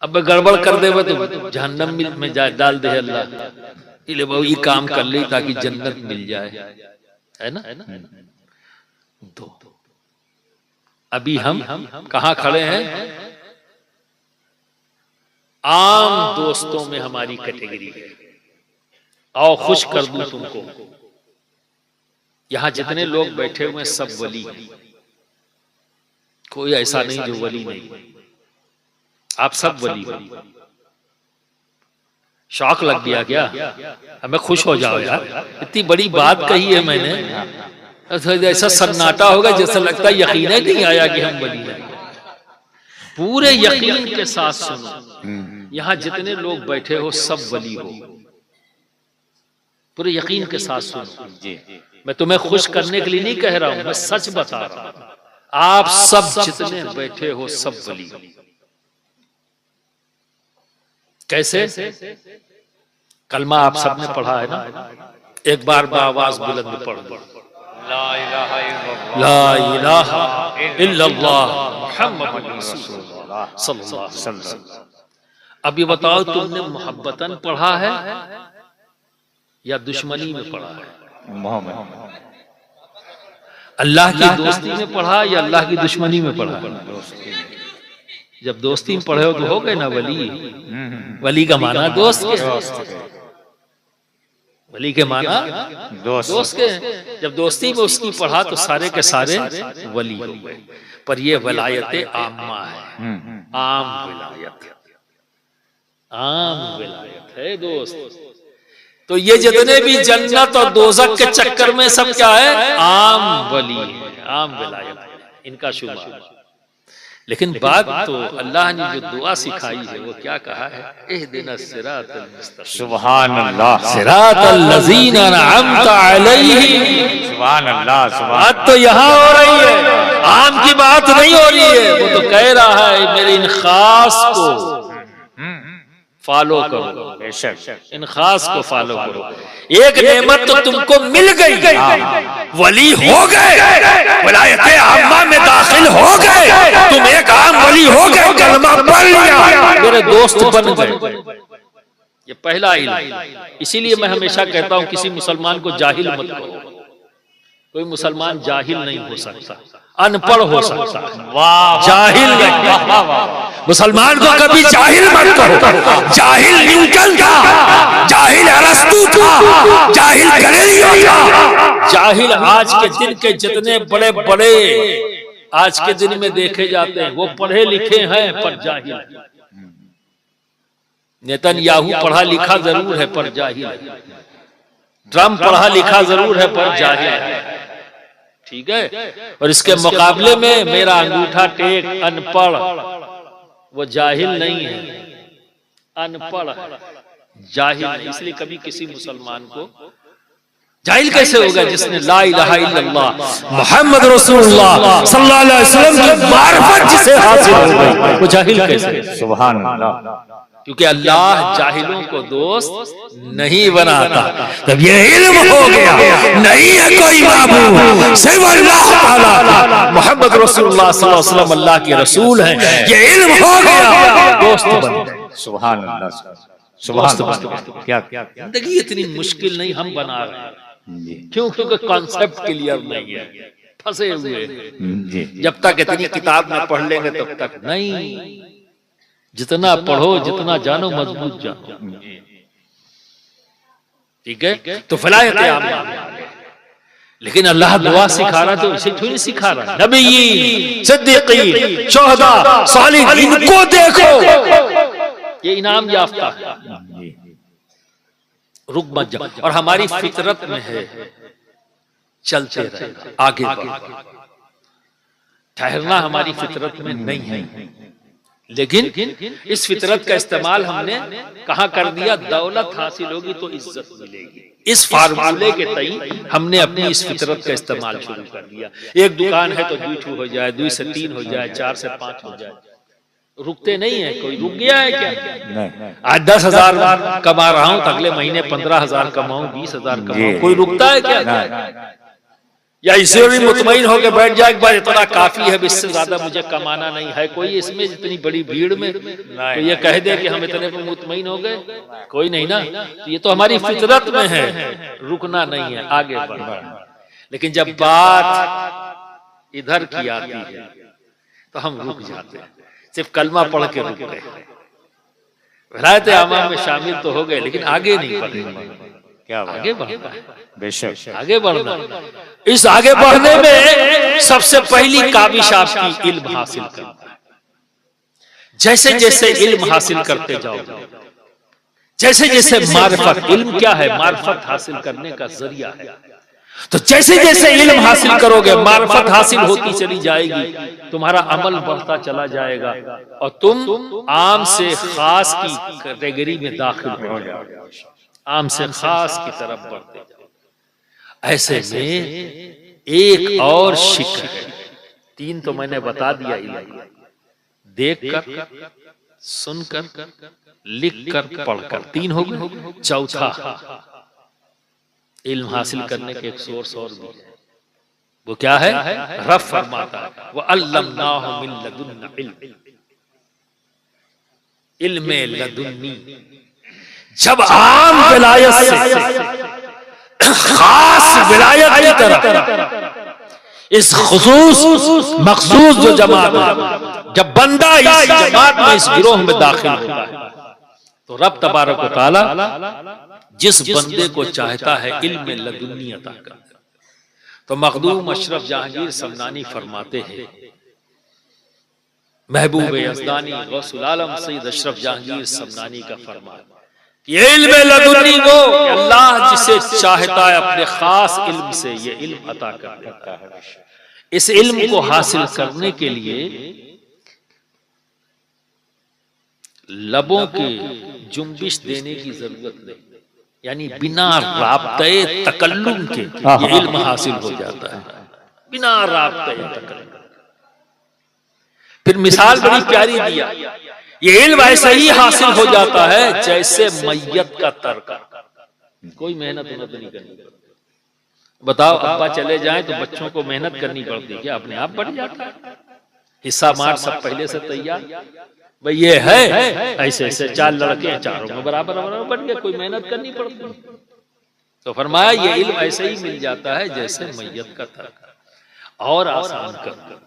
अब गड़बड़ कर दे तो जहन्नम में डाल दे अल्लाह, इसलिए वो ये काम कर ले ताकि जन्नत मिल जाए, है ना। तो अभी हम कहाँ खड़े हैं? आम दोस्तों में हमारी कैटेगरी है। आओ खुश कर दूं तुमको, यहां जितने लोग बैठे हुए सब वली हैं, कोई ऐसा नहीं जो वली नहीं। आप सब वली हो। शौक लग गया क्या? हमें खुश हो जाओ यार, इतनी बड़ी बात कही है मैंने, ऐसा सन्नाटा होगा जैसा लगता है यकीन ही नहीं आया कि हम वली हैं। पूरे यकीन के साथ सुनो, यहां जितने लोग बैठे हो सब वली हो, पूरे यकीन के साथ सुनो। मैं तुम्हें खुश करने के लिए नहीं कह रहा हूं, मैं सच बता रहा हूं। आप सब जितने बैठे हो सब वली हो। कैसे? कलमा आप सबने पढ़ा है ना? एक बार आवाज बुलंद पढ़ दो, ला इलाहा इल्लल्लाह मुहम्मदुर रसूलुल्लाह सल्लल्लाहु अलैहि वसल्लम। अब ये बताओ, तुमने मोहब्बतन पढ़ा है या दुश्मनी में पढ़ा है? अल्लाह की दोस्ती में पढ़ा या अल्लाह की दुश्मनी में पढ़ा? जब दोस्ती में पढ़े हो तो हो गए ना वली। वली का माना दोस्त के, वली के माना दोस्त के। जब दोस्ती में उसकी पढ़ा तो सारे के सारे वली हो गए। पर ये वलायत आम्मा है, आम विलायत, आम विलायत है दोस्त। तो ये जितने भी जन्नत और दोजख के चक्कर में सब क्या है? आम वली है, आम विलायत है, इनका शुमार। लेकिन बात तो अल्लाह ने जो दुआ सिखाई है वो क्या कहा है? इहदिनस सिरातल मुस्तकीम, सुभान अल्लाह, सिरातल लज़ीना अनअमता अलैहिम, सुभान अल्लाह। बात तो यहाँ हो रही है, आम की बात नहीं हो रही है। वो तो कह रहा है मेरे इन खास को फॉलो करो, बेशक इन खास को फॉलो करो। एक नेमत तो तुमको मिल गई, वली हो गए, वलायत आम्मा में दाखिल हो गए, तुम एक आम वली हो गए, कलमा पढ़ लिया, मेरे दोस्त बन गए। ये पहला इल्म। इसीलिए मैं हमेशा कहता हूं किसी मुसलमान को जाहिल मत कहो। कोई मुसलमान जाहिल नहीं हो सकता, अनपढ़ हो सकता है, जाहिल नहीं। मुसलमान को कभी जाहिल मत कहो। जाहिल न्यूटन था, जाहिल अरस्तू था, जाहिल गैलीलियो था। जाहिल आज के दिन के जितने बड़े बड़े आज के दिन में देखे जाते हैं वो पढ़े लिखे हैं पर जाहिल। नेतन्याहू पढ़ा लिखा जरूर है पर जाहिल है। ट्रम्प पढ़ा लिखा जरूर है पर जाहिल है, ठीक है। और इसके मुकाबले में मेरा अंगूठा टेक अनपढ़, वो जाहिल नहीं है, अनपढ़ जाहिल नहीं। इसलिए कभी किसी मुसलमान को जाहिल कैसे होगा जिसने ला इलाहा इल्लल्लाह मुहम्मद रसूलुल्लाह सल्लल्लाहु अलैहि वसल्लम की मारिफत जिसे हासिल हो गई, वो जाहिल कैसे? सुभान अल्लाह। क्योंकि अल्लाह जाहिलों को दोस्त नहीं बनाता। तब ये इल्म हो गया, नहीं है कोई माबूद सिर्फ अल्लाह ताला, मोहम्मद रसूलुल्लाह सल्लल्लाहु अलैहि वसल्लम अल्लाह के रसूल हैं। ये इल्म हो गया, दोस्त बन गए। सुभान अल्लाह, सुभान अल्लाह। क्या जिंदगी इतनी मुश्किल नहीं हम बना रहे हैं, क्यों? क्योंकि कॉन्सेप्ट क्लियर नहीं है, फंसे हुए। जब तक इतनी किताब में पढ़ लेंगे तब तक नहीं। जितना पढ़ो, जितना जानो, मजबूत जानो, ठीक है। तो वलायत आम्मा, लेकिन अल्लाह दुआ सिखा रहा तो इसे क्यों नहीं सिखा रहा? नबी, सिद्दीकीन, शुहदा, सालिहीन, इनको देखो, ये इनाम याफ्ता है। रुक मत जा। और हमारी फितरत में है चलते रहे, आगे बढ़ो, ठहरना हमारी फितरत में नहीं है। लेकिन इस फितरत का इस्तेमाल हमने कहाँ कर दिया? दौलत हासिल होगी तो इज्जत मिलेगी, इस फार्मूले के तई हमने अपनी इस फितरत का इस्तेमाल शुरू कर दिया। एक दुकान है तो 2 हो जाए, 2 से 3 हो जाए, 4 से 5 हो जाए। रुकते नहीं है। कोई रुक गया है क्या? नहीं। आज 10,000 कमा रहा हूं तो अगले महीने 15,000 कमाऊं, 20,000 कमाऊं, कोई रुकता है क्या? या इसे भी मुतमईन होकर बैठ जाए एक बार इतना काफी है, इससे ज्यादा मुझे कमाना नहीं है। कोई इसमें इतनी बड़ी भीड़ में तो ये कह दे कि हम इतने पर मुतमईन हो गए, कोई नहीं ना। तो ये तो हमारी फितरत में है, रुकना नहीं है, आगे बढ़ना। लेकिन जब बात इधर की आती है तो हम रुक जाते हैं, सिर्फ कलमा पढ़ के रुक गए। विलायत आमा में शामिल तो हो गए लेकिन आगे नहीं बढ़े। क्या आगे बढ़ना है, बेशक आगे बढ़ना। इस आगे बढ़ने में सबसे पहली काबिश आपकी इल्म हासिल करना है। जैसे जैसे इल्म हासिल करते जाओ, जैसे जैसे मारिफत, इल्म क्या है? मारिफत हासिल करने का जरिया है। तो जैसे जैसे इल्म हासिल करोगे, मारिफत हासिल होती चली जाएगी, तुम्हारा अमल बढ़ता चला जाएगा और तुम आम से खास की कैटेगरी में दाखिल हो जाओगे, आम से खास की तरफ बढ़ते जाओ। ऐसे में एक और शिक्र है, तीन तो मैंने बता दिया, देखकर, सुनकर, लिखकर, पढ़कर, तीन हो गए। चौथा इल्म हासिल करने के एक सोर्स और भी है, वो क्या है? रब फरमाता है वो अल्लमनाहु मिन लदुन्ना इल्म, इल्मे लदुन्नी। जब आम विलायत से खास विलायत की तरफ इस खुसूस मखसूस जो जमात है, जब बंदा इस जमात में, इस गिरोह में दाखिल होता है, तो रब तबारक व तआला जिस बंदे को चाहता है इल्म लदुन्नी अता करता है। तो मखदूम अशरफ जहांगीर समनानी फरमाते हैं, महबूब यज़दानी गौसुल आलम सैयद अशरफ जहांगीर समनानी का फरमान, ये इल्म लदुन्नी वो अल्लाह जिसे चाहता है अपने खास इल्म से ये इल्म अता कर देता है। इस इल्म को हासिल करने के लिए लबों के जुम्बिश देने की जरूरत नहीं, यानी बिना राब्ते तकल्लुम के ये इल्म हासिल हो जाता है, बिना राब्ते तकल्लुम। फिर मिसाल बड़ी प्यारी दिया, ये इल्म ऐसा ही हासिल हो जाता है जैसे मैयत का तर्क, कोई मेहनत नहीं करनी पड़ती। बताओ अब्बा चले जाएं तो बच्चों को मेहनत करनी पड़ती है क्या? अपने आप बढ़ जाता है, हिस्सा मार सब पहले से तैयार। भाई ये है ऐसे ऐसे चार लड़के हैं, चारों में बराबर बराबर बढ़ गए, कोई मेहनत करनी पड़ती। तो फरमाया ये इल्म ऐसे ही मिल जाता है जैसे मैयत का तर्क, और आसान कर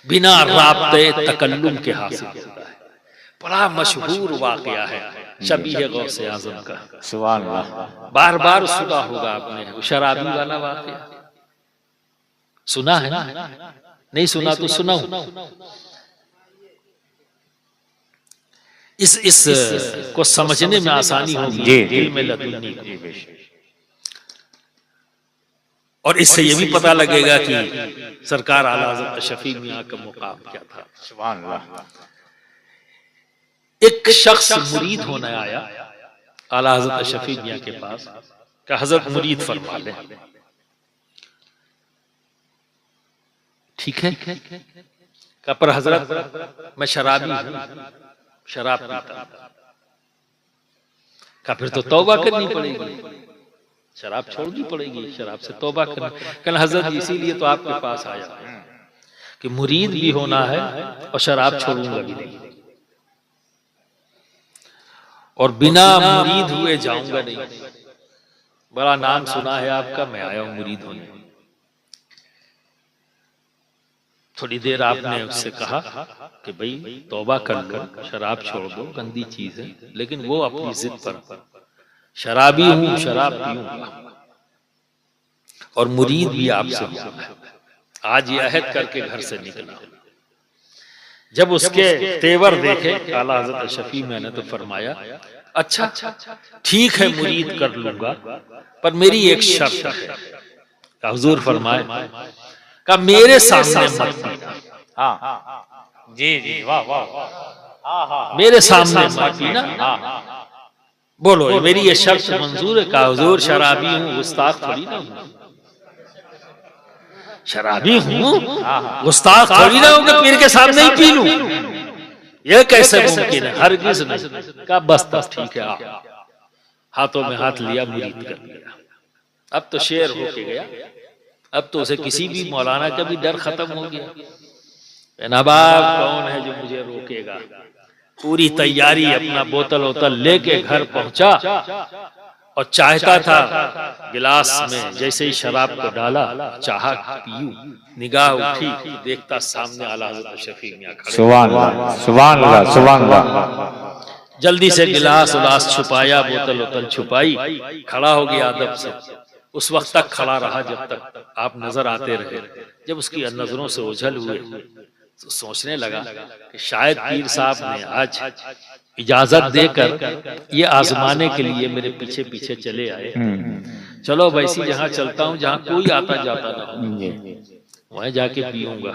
बिना राब्ते तकल्लुम के हासिल होता है। बड़ा मशहूर वाकया है शबीह गौसे आजम का, सुभान अल्लाह, बार बार सुना होगा आपने, शराबी वाला वाकया सुना है ना? नहीं सुना तो सुनाऊं। इस को समझने में आसानी होगी इल्म लदुन्नी की, और इससे ये भी पता लगेगा कि सरकार आला हज़रत शफी मियां का मुकाम क्या था। सुभान अल्लाह। एक शख्स मुरीद होने आया आला हज़रत शफी मियां के पास, का हजरत मुरीद फरमा ले, ठीक है? का पर हजरत मैं शराबी हूं, शराब पीता। का फिर तो तौबा करनी पड़ेगी, शराब छोड़नी पड़ेगी, शराब से तौबा करना। कल हजरत इसीलिए तो आपके पास आया कि मुरीद भी होना है और शराब छोड़ूंगा भी नहीं, और बिना मुरीद हुए जाऊंगा नहीं। बड़ा नाम सुना है आपका, मैं आया हूं मुरीद होने। थोड़ी देर आपने उससे कहा कि भाई तौबा कर लो, शराब छोड़ दो, गंदी चीज है, लेकिन वो अपनी जिद पर, शराबी हूं, शराब पीऊंगा और मुरीद भी आपसे हूं, आज ये अहद करके घर से निकला। जब उसके तेवर देखे आला हज़रत शफी मैंने तो फरमाया, अच्छा ठीक है मुरीद कर लूंगा, पर मेरी एक शर्त है। हुजूर फरमाए का मेरे सामने मत पीना। हाँ जी जी, वाह वाह, मेरे सामने मत पीना। बोलो मेरी ये शर्त मंजूर है? का हुजूर शराबी हूँ, गुस्ताख थोड़ी ना हूँ, शराबी हूँ, गुस्ताख थोड़ी ना हूँ कि पीर के सामने ही पी लूं, ये कैसे मुमकिन है? हरगिज़ नहीं। का बस ठीक है, हाथों में हाथ लिया, मुरीद कर लिया। अब तो शेर होके गया, अब तो उसे किसी भी मौलाना का भी डर खत्म हो गया। नवाब कौन है जो मुझे रोकेगा। पूरी तैयारी, अपना बोतल वोतल लेके घर पहुंचा और चाहता था गिलास में जैसे ही शराब को डाला, चाहा पीऊं, निगाह उठी, देखता सामने आला हज़रत शफी मियां खड़े। सुभान अल्लाह, सुभान अल्लाह, सुभान अल्लाह। जल्दी से गिलास उलास छुपाया, बोतल वोतल छुपाई, खड़ा हो गया अदब से। उस वक्त तक खड़ा रहा जब तक आप नजर आते रहे। जब उसकी नजरों से ओझल हुए तो सोचने लगा कि शायद पीर साहब ने आज इजाजत देकर ये आजमाने के लिए मेरे पीछे पीछे चले आए। चलो वैसी जहां चलता हूं जहां कोई आता जाता ना हो, वहां जाके पीऊंगा।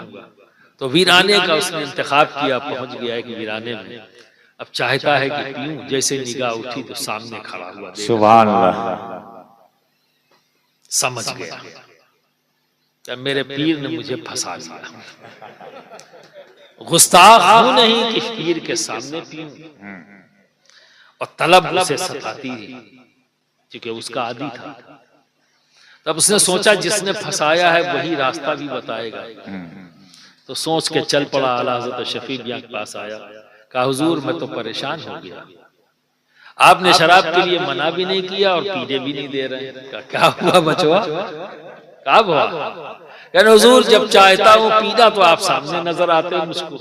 तो वीराने का उसने इंतखाब किया, पहुंच गया है कि वीराने में अब चाहता है कि पीऊं। जैसे निगाह उठी तो सामने खड़ा हुआ, सुभान अल्लाह। समझ गया कि मेरे पीर ने मुझे फंसा लिया। गुस्ताख हूं नहीं कि पीर के सामने पीऊं। और तलब उसे सताती क्योंकि उसका आदी था। तब उसने सोचा जिसने फंसाया है वही रास्ता भी बताएगा। तो सोच के चल पड़ा, आला हज़रत शफी मियां के पास आया, कहा हुजूर मैं तो परेशान हो गया, आपने शराब के लिए मना भी नहीं किया और पीने भी नहीं दे रहे। कहा क्या हुआ बचवा, क्या हुआ? कहने हुजूर जब चाहता हूँ पीना तो आप सामने नजर आते हैं मुझको,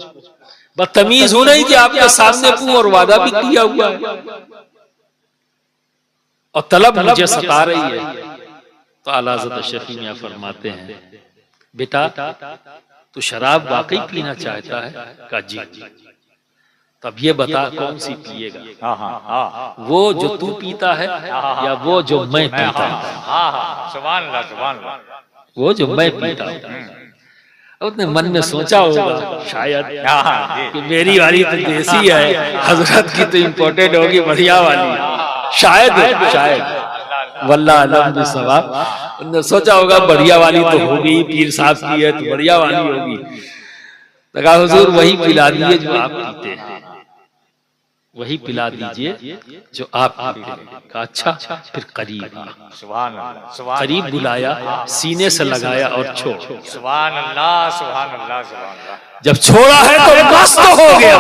बदतमीज हूं नहीं कि आपके सामने पीऊं और वादा भी किया हुआ है और तलब मुझे सता रही है। तो आला हज़रत शफी मियां फरमाते हैं बेटा तू शराब वाकई पीना चाहता है? कहा जी। तब ये बता कौन सी पिएगा, वो जो तू पीता है या वो जो मैं पीता हूं? सुभान अल्लाह, सुभान अल्लाह। वो जो मैं पीता हूं। उसने मन में सोचा होगा शायद कि मेरी वाली तो देसी है, हजरत की तो इम्पोर्टेड होगी, बढ़िया वाली, शायद वल्लाह अलम बिस्सवाब। उन्होंने सोचा होगा बढ़िया वाली तो होगी, पीर साहब की है तो बढ़िया वाली होगी। तो कहा हुजूर वही पिला दीजिए जो आप पीते हैं, वही पिला दीजिए जो आप पीते हैं। कहा अच्छा। फिर करीब करीब बुलाया, सीने से लगाया और छोड़। सुभान अल्लाह, सुभान अल्लाह, सुभान अल्लाह। जब छोड़ा है तो मस्त हो गया।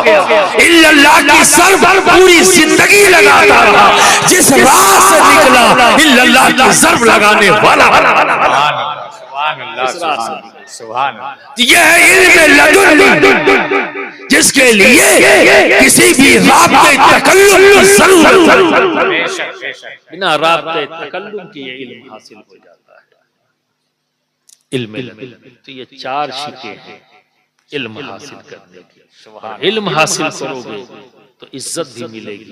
इल्लल्लाह की सर्फ पूरी जिंदगी लगाता रहा, जिस राह से निकला इल्लल्लाह की सर्फ लगाने वाला। ये है इल्म लदुन्नी, जिसके लिए किसी भी राब्ते तकल्लुम की जरूरत है। बिना राब्ते तकल्लुम के ये इल्म हासिल हो जाता है। इल्म तो ये चार शिके हैं इल्म हासिल करने की। इल्म हासिल करोगे तो इज्जत भी मिलेगी,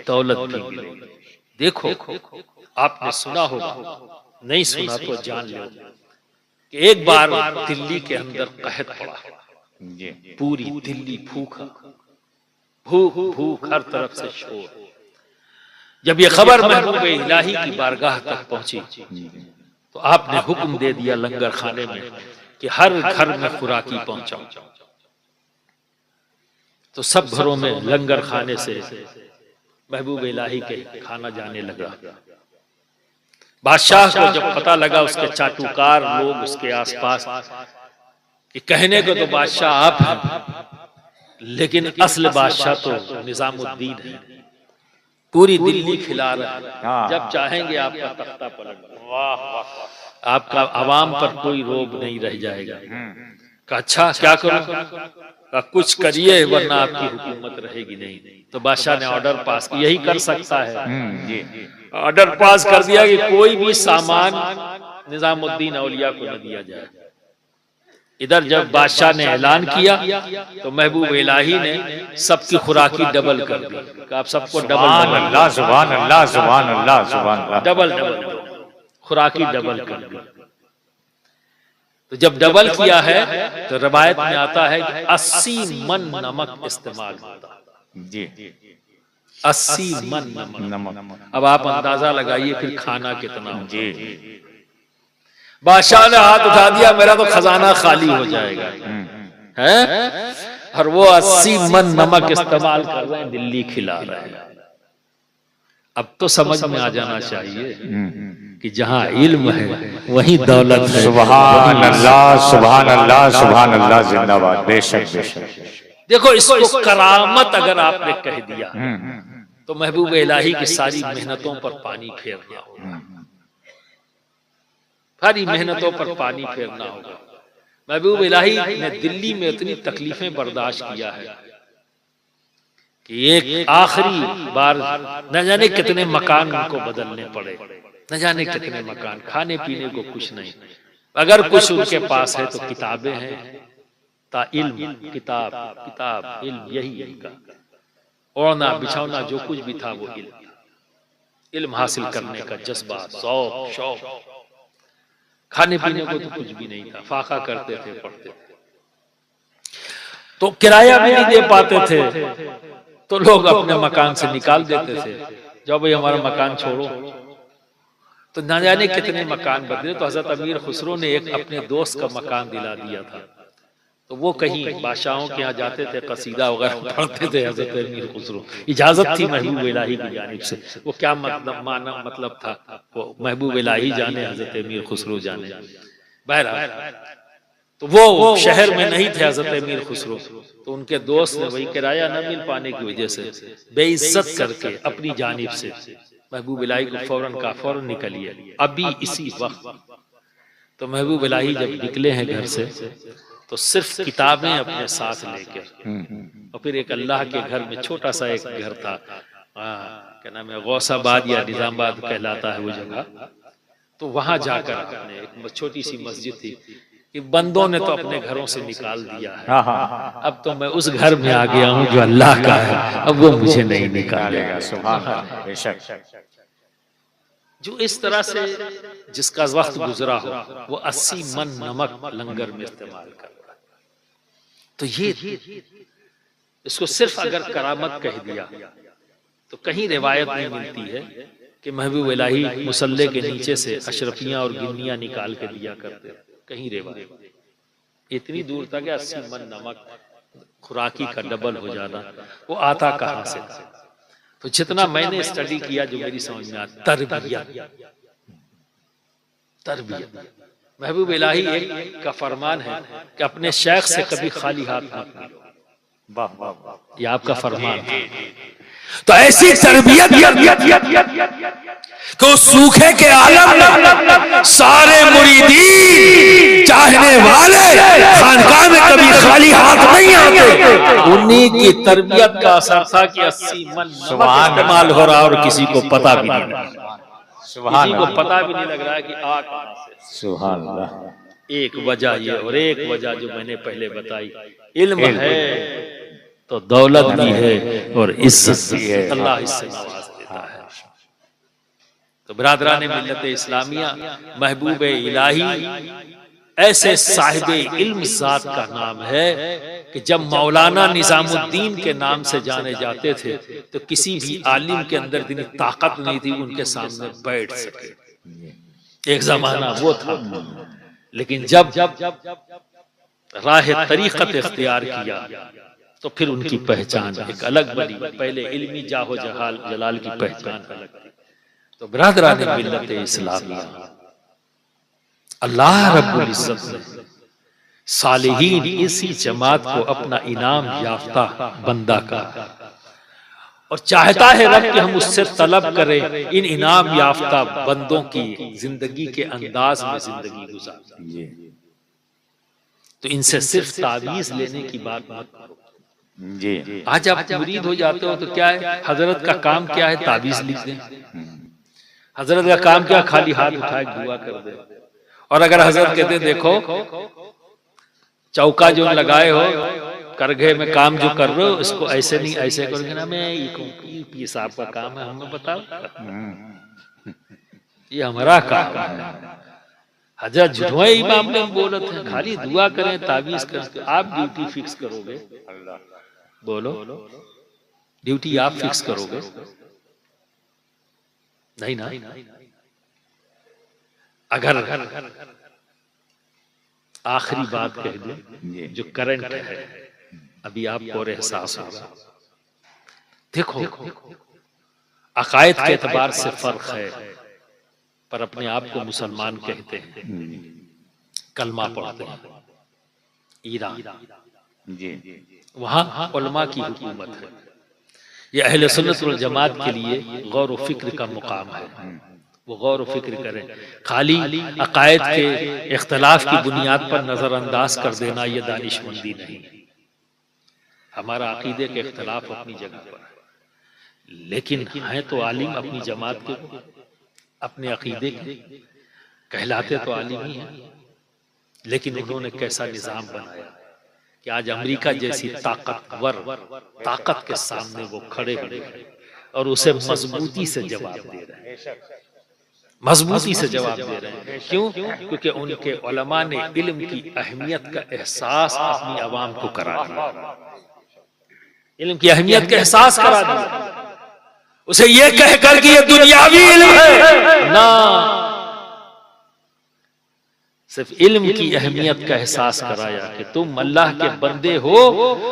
दौलत भी मिलेगी। देखो आपने सुना होगा, नहीं सुना तो जान लो कि एक बार दिल्ली के अंदर कहत पड़ा, पूरी दिल्ली भूखा, भूख हर तरफ से शोर। जब ये खबर महबूब इलाही की बारगाह तक पहुंची तो आपने हुक्म दे दिया लंगर खाने में कि हर घर में खुराकी पहुंचाओ। तो सब घरों में लंगर खाने से महबूब इलाही के खाना जाने लगा। बादशाह को जब पता लगा, उसके चाटुकार लोग उसके आसपास, कि कहने को तो बादशाह आप हैं लेकिन असल बादशाह तो निजामुद्दीन है, पूरी दिल्ली खिला रहा है, जब चाहेंगे आपका तख्ता पलट, आपका आवाम पर कोई रोब नहीं रह जाएगा। का अच्छा क्या करूं? का कुछ करिए वरना आपकी हुकूमत रहेगी नहीं। तो बादशाह ने ऑर्डर पास किया, यही कर सकता है, ऑर्डर पास कर दिया कि कोई भी सामान निजामुद्दीन औलिया को न दिया जाए। इधर जब बादशाह ने ऐलान किया तो महबूब इलाही ने सबकी खुराकी डबल कर दी। आप सबको डबल, अल्लाह, सुभान अल्लाह, सुभान अल्लाह, सुभान अल्लाह, डबल खुराकी डबल कर दी। तो जब डबल किया है तो रवायत में आता है कि 80 मन नमक इस्तेमाल होता जी, 80 मन नमक। अब आप अंदाजा लगाइए फिर खाना कितना होगा। जी। बादशाह ने हाथ उठा दिया, मेरा तो खजाना खाली हो जाएगा है, और वो 80 मन नमक इस्तेमाल कर रहे हैं, दिल्ली खिला रहे हैं। अब तो समझ में आ जाना चाहिए कि जहां इल्म है वहीं दौलत है। सुभान अल्लाह, सुभान अल्लाह, सुभान अल्लाह, जिंदाबाद। बेशक बेशक। देखो इसको करामत अगर आपने कह दिया तो महबूब इलाही की सारी मेहनतों पर पानी फेरना होगा, सारी मेहनतों पर पानी फेरना होगा। महबूब इलाही ने दिल्ली में इतनी तकलीफें बर्दाश्त किया है कि एक आखिरी बार न जाने कितने मकान उनको बदलने पड़े, न जाने कितने मकान, खाने पीने को कुछ नहीं। अगर कुछ उनके पास है तो किताबें हैं, ता इल्म, किताब किताब इल्म, यही इनका ओढ़ना बिछौना जो कुछ भी था वो इल्म था। इल्म हासिल करने का जज्बा, शौक शौक। खाने पीने को तो कुछ भी नहीं था, फाका करते थे, पढ़ते थे। तो किराया भी नहीं दे पाते थे तो लोग अपने मकान से निकाल देते थे, जाओ भाई हमारा मकान छोड़ो। तो न जाने कितने मकान बदले। तो हजरत अमीर खुसरो ने एक अपने दोस्त का मकान दिला दिया था। तो वो कहीं बादशाहों के यहाँ जाते थे, कसीदा वगैरह पढ़ते थे हजरत अमीर खुसरो। इजाजत थी महबूब इलाही की जानिब से। वो क्या मतलब था वो महबूब इलाही जाने, हजरत अमीर खुसरो जाने। बहरहाल तो वो शहर में नहीं थे हजरत अमीर खुसरो, तो उनके दोस्त ने वही किराया न मिल पाने की वजह से बेइज्जत करके अपनी जानिब से महबूब इलाही को फौरन निकलिए अभी इसी वक्त। तो महबूब इलाही जब निकले हैं घर से तो सिर्फ किताबें अपने साथ लेकर, और फिर एक अल्लाह के घर में छोटा सा एक घर था, क्या नाम है, गौसाबाद या निजामाबाद कहलाता है वो जगह। तो वहां जाकर अपने एक छोटी सी मस्जिद थी कि बंदों ने तो अपने घरों से निकाल दिया है, अब तो मैं उस घर में आ गया हूं जो अल्लाह का है, अब वो मुझे नहीं निकालेगा। सुभान अल्लाह। बेशक। जो इस तरह से जिसका वक्त गुजरा हो वो 80 मन नमक लंगर में इस्तेमाल कर रहा है। तो ये इसको सिर्फ अगर करामत कह दिया तो कहीं रिवायत नहीं मिलती है कि महबूब इलाही मुसल्ले के नीचे से अशरफियां और गिन्नियां निकाल के दिया करते, कहीं रिवायत। इतनी दूर तक 80 मन नमक खुराकी का डबल हो जाना वो आता कहां से था? तो जितना मैंने स्टडी किया जो मेरी समझ में आता, तरबियत। महबूब इलाही एक का फरमान है कि अपने शेख से कभी खाली हाथ मत मिलो। वाह वाह वाह, ये आपका फरमान है। तो ऐसी तरबियत तो सूखे के आलम में सारे मुरीदीन चाहने वाले खानकाह में कभी खाली हाथ नहीं आते। उन्हीं की तरबियत का असर था कि 80 मन इस्तेमाल हो रहा और किसी को पता भी नहीं लग रहा, किसी को पता भी नहीं लग रहा है कि आ कहां से। सुभान अल्लाह। एक वजह ये, और एक वजह जो मैंने पहले बताई, इल्म है तो दौलत भी है और इज्जत भी है, अल्लाह इससे नवाज देता है। तो बिरादरान मिल्लत इस्लामिया, महबूब इलाही ऐसे साहिब इल्म ज़ात का नाम है कि जब मौलाना निजामुद्दीन के नाम से जाने जाते थे तो किसी भी आलिम के अंदर इतनी ताकत नहीं थी उनके सामने बैठ सके। एक जमाना वो था, लेकिन जब राह तरीक़त इख्तियार किया तो फिर उनकी पहचान एक अलग बनी। पहले इल्मी जाहो जलाल की पहचान अलग थी। तो बिरादरान मिल्लत इस्लामिया, अल्लाह रब्बुल इज्जत ने सालिहीन इसी जमात को अपना इनाम याफ्ता बंदा का, और चाहता है रब कि हम उससे तलब करें इन इनाम याफ्ता बंदों की जिंदगी के अंदाज में जिंदगी गुजारें। तो इनसे सिर्फ तावीज लेने की बात मत करो जी। आज आप मुरीद हो जाते हो तो क्या है, हजरत का काम क्या है, तावीज लिख दें। हजरत का काम क्या, खाली हाथ उठाए दुआ कर दे। और अगर हजरत कहते देखो चौका जो लगाए हो करघे में काम जो कर रहे हो इसको ऐसे नहीं ऐसे करोगे ना, मैं ये साहब का काम है, हमें बताओ, ये हमारा काम है। हजरत जुड़वा ही मामले में बोल रहे थे, खाली दुआ करें तावीज कर। आप ड्यूटी फिक्स करोगे, बोलो ड्यूटी आप फिक्स करोगे? नहीं ना। अगर आखिरी बात कह दूं जो करंट है, अभी आपको और एहसास होगा। देखो अकायद के एतबार से फर्क है पर अपने आप को मुसलमान कहते हैं, कलमा पढ़ते हैं। ईरान जी वहां उलमा की हुकूमत है। ये अहले सुन्नत वल जमात के लिए गौर व फिक्र का मुकाम है। वो गौर व फिक्र करें। खाली अकायद के इख्तलाफ की बुनियाद पर नजरअंदाज कर देना ये दानिशमंदी नहीं। हमारा अकीदे के इख्तलाफ अपनी जगह पर है, लेकिन हैं तो आलिम अपनी जमात के, अपने अकीदे के, कहलाते तो आलिम ही हैं। लेकिन उन्होंने कैसा निजाम बनाया कि आज अमेरिका जैसी ताकतवर ताकत के सामने वो खड़े हुए हैं और उसे मजबूती से जवाब दे रहे हैं, मजबूती से जवाब दे रहे हैं। क्यों? क्योंकि उनके उलमा ने इल्म की अहमियत का एहसास अपनी आवाम को करा दिया, इल्म की अहमियत का एहसास करा दिया। उसे ये कहकर कि ये दुनियावी इल्म है ना, सिर्फ इल्म की अहमियत का एहसास कराया कि तुम अल्लाह के बंदे हो,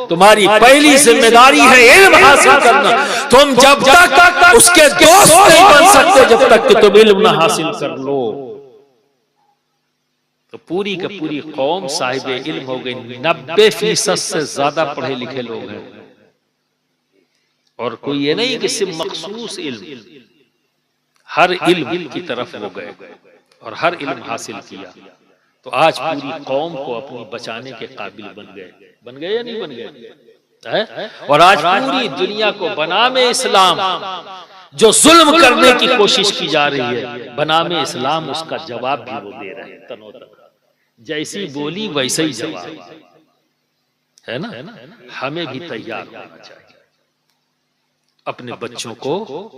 तुम्हारी पहली जिम्मेदारी है इल्म हासिल करना। तुम जब तक उसके दोस्त नहीं बन सकते जब तक कि तुम इल्म ना हासिल कर लो। तो पूरी की पूरी कौम साहिब इल्म हो गई। 90% से ज्यादा पढ़े लिखे लोग हैं। और कोई ये नहीं कि सिर्फ मखसूस इल्म, हर इल्म की तरफ हो गए और हर इल्म हासिल किया। तो आज पूरी कौम को अपनी बचाने के काबिल बन गए या नहीं बन गए? और आज पूरी दुनिया को बनामे इस्लाम, जो जुल्म करने की कोशिश की जा रही है, बनामे इस्लाम उसका जवाब भी वो दे रहे हैं तनोतन। जैसी बोली वैसे ही जवाब है ना। हमें भी तैयार होना चाहिए, अपने बच्चों को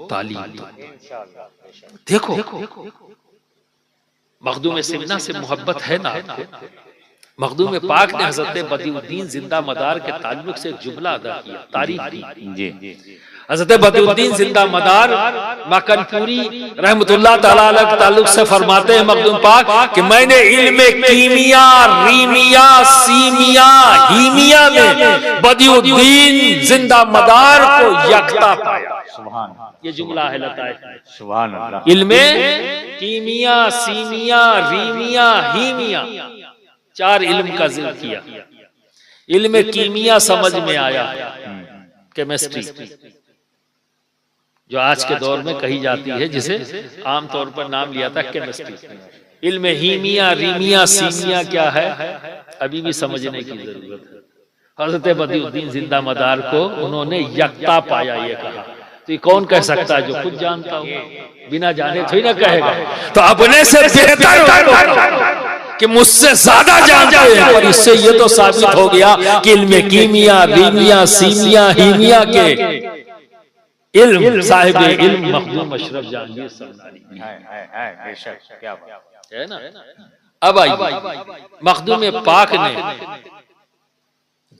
तालीम दो। देखो मखदूम सिमना से मोहब्बत है ना आपको? मखदूम पाक ने हजरत बदिउद्दीन जिंदा मदार के ताल्लुक से एक जुमला अदा किया, तारीफ की। हजरत बदिउद्दीन जिंदा मदार मकनपुरी रहमतुल्लाह तआला अलैह के ताल्लुक से फरमाते हैं मखदूम पाक कि मैंने इल्मे कीमिया, रीमिया, सीमिया, हीमिया में बदिउद्दीन जिंदा मदार को यकता पाया। सुभान, ये जुमला है लताइफ में। सुभान अल्लाह। इल्मे कीमिया, सीमिया, रीमिया, हीमिया, 4 इल्म का जिक्र किया। इल्मे कीमिया समझ में आया, केमिस्ट्री, जो आज के दौर में कही जाती है, जिसे आमतौर पर नाम लिया था केमिस्ट्री। इल्मे हीमिया, रीमिया, सीमिया क्या है अभी भी समझने की जरूरत है। हजरत बदिउद्दीन जिंदा मदार को उन्होंने यकता पाया, ये कहा। तो ये कौन कह सकता है? जो खुद जानता हो, बिना जाने थोड़ी ना कहेगा। तो अपने से बेहतर कि मुझसे ज्यादा जानते हैं, पर इससे ये तो साबित हो गया कि इल्मे कीमिया, रीमिया, सीमिया, हीमिया के इल्म साहिब इल्म मखदूम अशरफ जहांगीर समदानी है ना। अब आइए, मखदूम पाक ने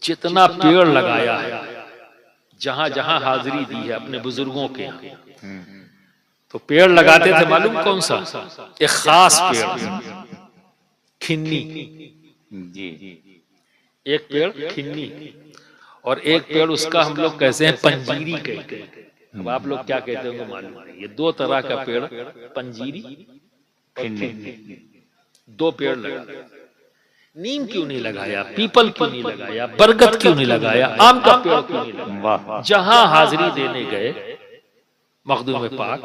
जितना पेड़ लगाया है, जहां जहां हाजिरी दी है अपने बुजुर्गों के यहाँ, तो पेड़ लगाते थे मालूम कौन सा? एक खास पेड़, खिन्नी। एक पेड़ खिन्नी और एक पेड़ उसका हम लोग कहते हैं पंजीरी कहते हैं। अब आप लोग क्या कहते हैं मालूम नहीं। ये 2 तरह का पेड़, पंजीरी और खिन्नी, 2 पेड़ लगाते। नीम क्यों नहीं लगाया? पीपल क्यों नहीं लगाया? बरगद क्यों नहीं लगाया? आम का पेड़ क्यों नहीं लगाया? जहां हाजिरी देने गए मखदूम पाक,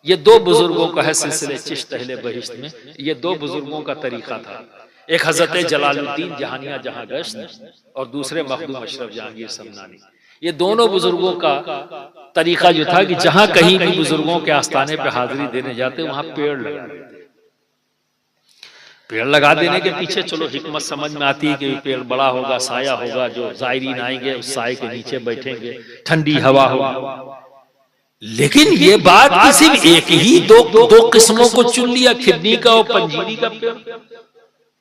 ये 2 बुजुर्गों का है सिलसिले चिश्त अहले बहिश्त में। ये 2 बुजुर्गों का तरीका था। एक हजरत जलालुद्दीन जहानिया जहां गश्त और दूसरे मखदूम अशरफ जहांगीर समदानी। ये दोनों बुजुर्गों का तरीका जो था कि जहां कहीं भी बुजुर्गों के आस्थाने पे हाजिरी देने जाते वहां पेड़ लगा देते। पेड़ लगा देने के पीछे चलो हिकमत समझ में आती है कि पेड़ बड़ा होगा, साया होगा, जो जायरीन आएंगे उस साये के नीचे बैठेंगे, ठंडी हवा होगी। लेकिन ये बात किसी भी एक ही दो किस्मों को चुन लिया, खिन्नी का और पंजीरी का पेड़।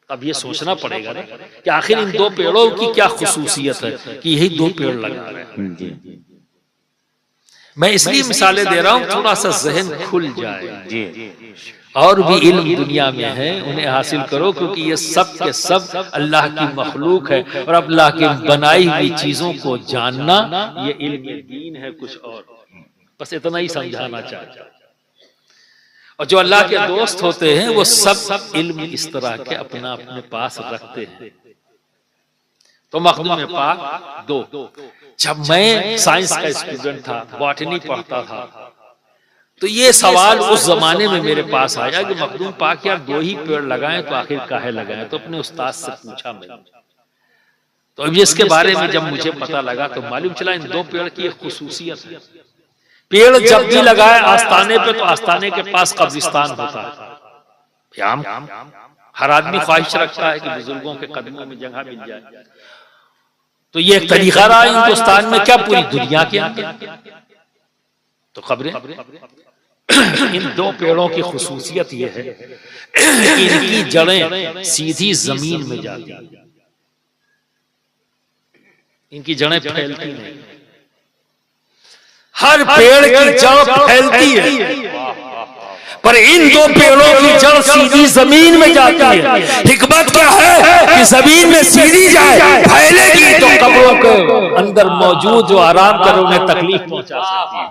अब ये सोचना पड़ेगा ना कि आखिर इन 2 पेड़ों की क्या खुसूसियत है कि यही 2 पेड़ लगा रहे हैं। मैं इसलिए मिसालें दे रहा हूं थोड़ा सा जहन खुल जाए। और भी इल्म दुनिया में है, उन्हें हासिल करो, क्योंकि ये सब के सब अल्लाह की मखलूक है और अल्लाह की बनाई हुई चीजों को जानना ये इल्म दीन है, कुछ और। बस इतना ही समझाना चाहता। और जो अल्लाह के दोस्त होते हैं वो सब इल्म इस तरह के अपना अपने पास रखते हैं। तो मखदूम पाक दो, जब मैं साइंस का स्टूडेंट था, बॉटनी पढ़ता था, तो ये सवाल उस जमाने में मेरे पास आया कि मखदूम पाक यार 2 ही पेड़ लगाएं तो आखिर काहे लगाएं। तो अपने उस्ताद से पूछा मैंने। तो अब इसके बारे में जब मुझे पता लगा तो मालूम चला इन 2 पेड़ की एक खुसूसियत है। पेड़ जब भी लगाए आस्ताने पे, तो आस्ताने के पास कब्रिस्तान होता है। आम हर आदमी ख्वाहिश रखता है कि बुजुर्गों के कदमों में जगह मिल जाए। तो ये एक तरीका रहा हिंदुस्तान में, क्या पूरी दुनिया के अंदर। तो खबरें इन 2 पेड़ों की खुसूसियत ये है कि इनकी जड़ें सीधी जमीन में जाती हैं, इनकी जड़ें फैलती नहीं। हर पेड़ की जड़ फैलती है, पर इन 2 पेड़ों की जड़ सीधी जमीन में जाती है। हिकमत क्या है कि जमीन में सीधी जाए, फैलेगी तो कब्रों के अंदर मौजूद जो आराम कर उन्हें तकलीफ पहुंचा सकती है।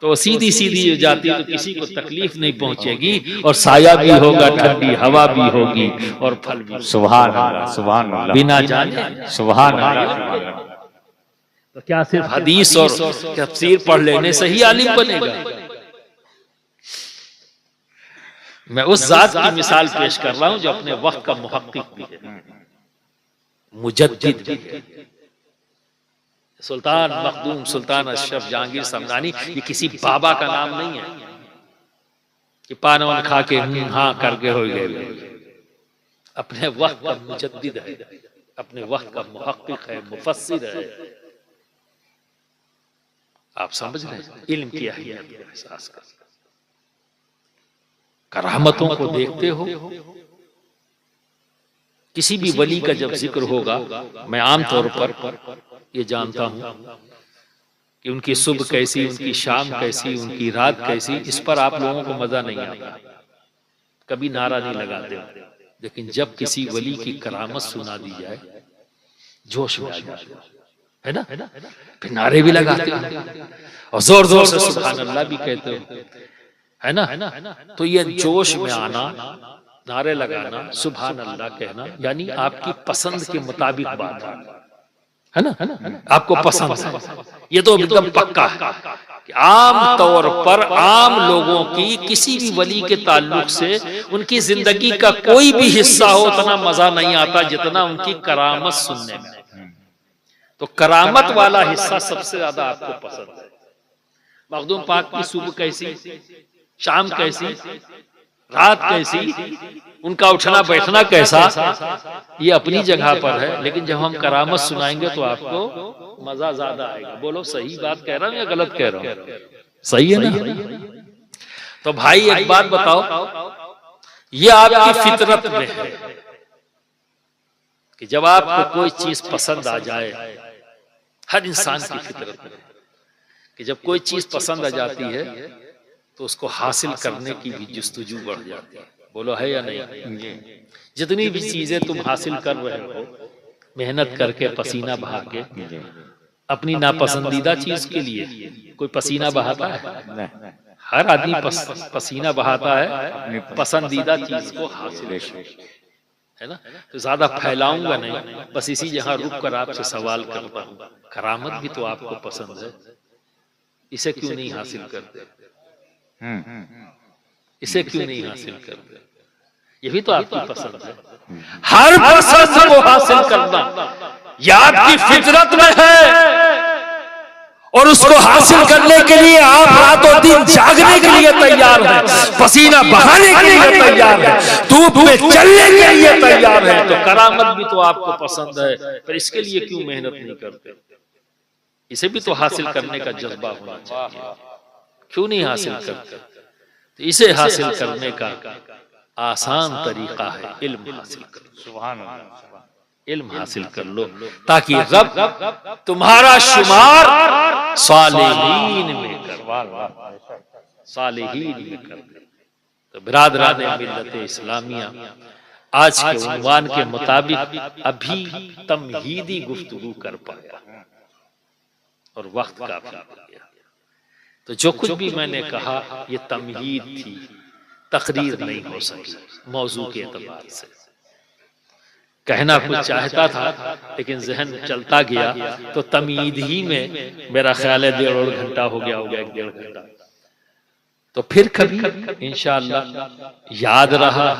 तो सीधी सीधी जाती है तो किसी को तकलीफ नहीं पहुंचेगी, और साया भी होगा, ठंडी हवा भी होगी, और फल भी। सुभान अल्लाह, सुभान अल्लाह, बिना जाने सुभान अल्लाह। तो क्या सिर्फ हदीस और तफसीर पढ़ लेने से ही आलिम बनेगा? मैं उस जात की मिसाल पेश कर रहा हूं जो अपने वक्त का मुहक्किक भी है, मुजद्दिद भी है। सुल्तान मखदूम सुल्तान अशरफ जहांगीर समदानी, ये किसी बाबा का नाम नहीं है कि पानवन खा के हाँ करके हो गए। अपने वक्त का मुजद्दिद है, अपने वक्त का मुहक्किक है, मुफस्सिर है। आप समझ रहे हैं इल्म की अहमियत का एहसास कर। करामतों को देखते हो, किसी भी वली का जब जिक्र होगा, मैं आमतौर पर ये जानता हूं कि उनकी सुबह कैसी, उनकी शाम कैसी, उनकी रात कैसी, इस पर आप लोगों को मजा नहीं आता, कभी नारा नहीं लगाते। लेकिन जब किसी वली की करामत सुना दी जाए, जोश में आ जाते है ना, फिर नारे भी लगाते हैं और जोर जोर से सुभान अल्लाह भी कहते हो, है ना। तो ये जोश में आना, नारे लगाना, सुभान अल्लाह कहना, यानी आपकी पसंद के मुताबिक बात है ना, आपको पसंद है। ये तो एकदम पक्का है कि आम तौर पर आम लोगों की किसी भी वली के ताल्लुक से उनकी जिंदगी का कोई भी हिस्सा हो, उतना मजा नहीं आता जितना उनकी करामत सुनने में। तो करामत वाला हिस्सा सबसे ज्यादा आपको पसंद है। मखदूम पाक की सुबह कैसी, शाम कैसी, रात कैसी, उनका उठना बैठना कैसा, ये अपनी जगह पर है। लेकिन जब हम करामत सुनाएंगे तो आपको मजा ज्यादा आएगा। बोलो सही बात कह रहा हूं या गलत कह रहा हूं? सही है ना? तो भाई एक बात बताओ, ये आपकी फितरत में है कि जब आपको कोई चीज पसंद आ जाए, हर इंसान की फितरत में कि जब कोई चीज पसंद आ जाती है तो उसको हासिल करने की भी जुस्तजू बढ़ जाती है। बोलो है या नहीं? जितनी भी चीजें तुम हासिल कर रहे हो, मेहनत करके, पसीना बहा के, अपनी नापसंदीदा चीज के लिए कोई पसीना बहाता है? हर आदमी पसीना बहाता है पसंदीदा चीज को हासिल, है ना। तो ज्यादा फैलाऊंगा नहीं, बस इसी जहां रुक कर आपसे सवाल करता हूं, करामत भी तो आपको पसंद है, इसे क्यों नहीं हासिल करते? इसे क्यों नहीं हासिल करते? ये भी तो आपकी पसंद है। हर पसंद को हासिल करना ये आपकी फितरत में है, और उसको हासिल करने के लिए आप रातों दिन जागने के लिए तैयार हैं, पसीना बहाने के लिए तैयार हैं, धूप में चलने के लिए तैयार हैं। तो करामत भी तो आपको पसंद है, पर इसके लिए क्यों मेहनत नहीं करते? इसे भी तो हासिल करने का जज्बा होना चाहिए, क्यों नहीं हासिल करते? तो इसे हासिल करने का आसान तरीका है इल्म हासिल करो। सुभान अल्लाह, इल्म हासिल कर लो ताकि रब तुम्हारा शुमार सालिहीन में कर, सालिहीन में कर दे। तो बिरादरान मिल्लत इस्लामिया, आज के उन्वान के मुताबिक अभी तमहीदी गुफ्तगू कर पाया और वक्त काफी हो गया। तो जो कुछ भी मैंने कहा ये तमहीद थी, तकरीर नहीं हो सकी मौजू के एतबार से। कहना कुछ चाहता था लेकिन जहन चलता गया, तो तमीद ही में मेरा ख्याल है 1.5 घंटा हो गया होगा, 1.5 घंटा। तो फिर कभी इंशाअल्लाह याद रहा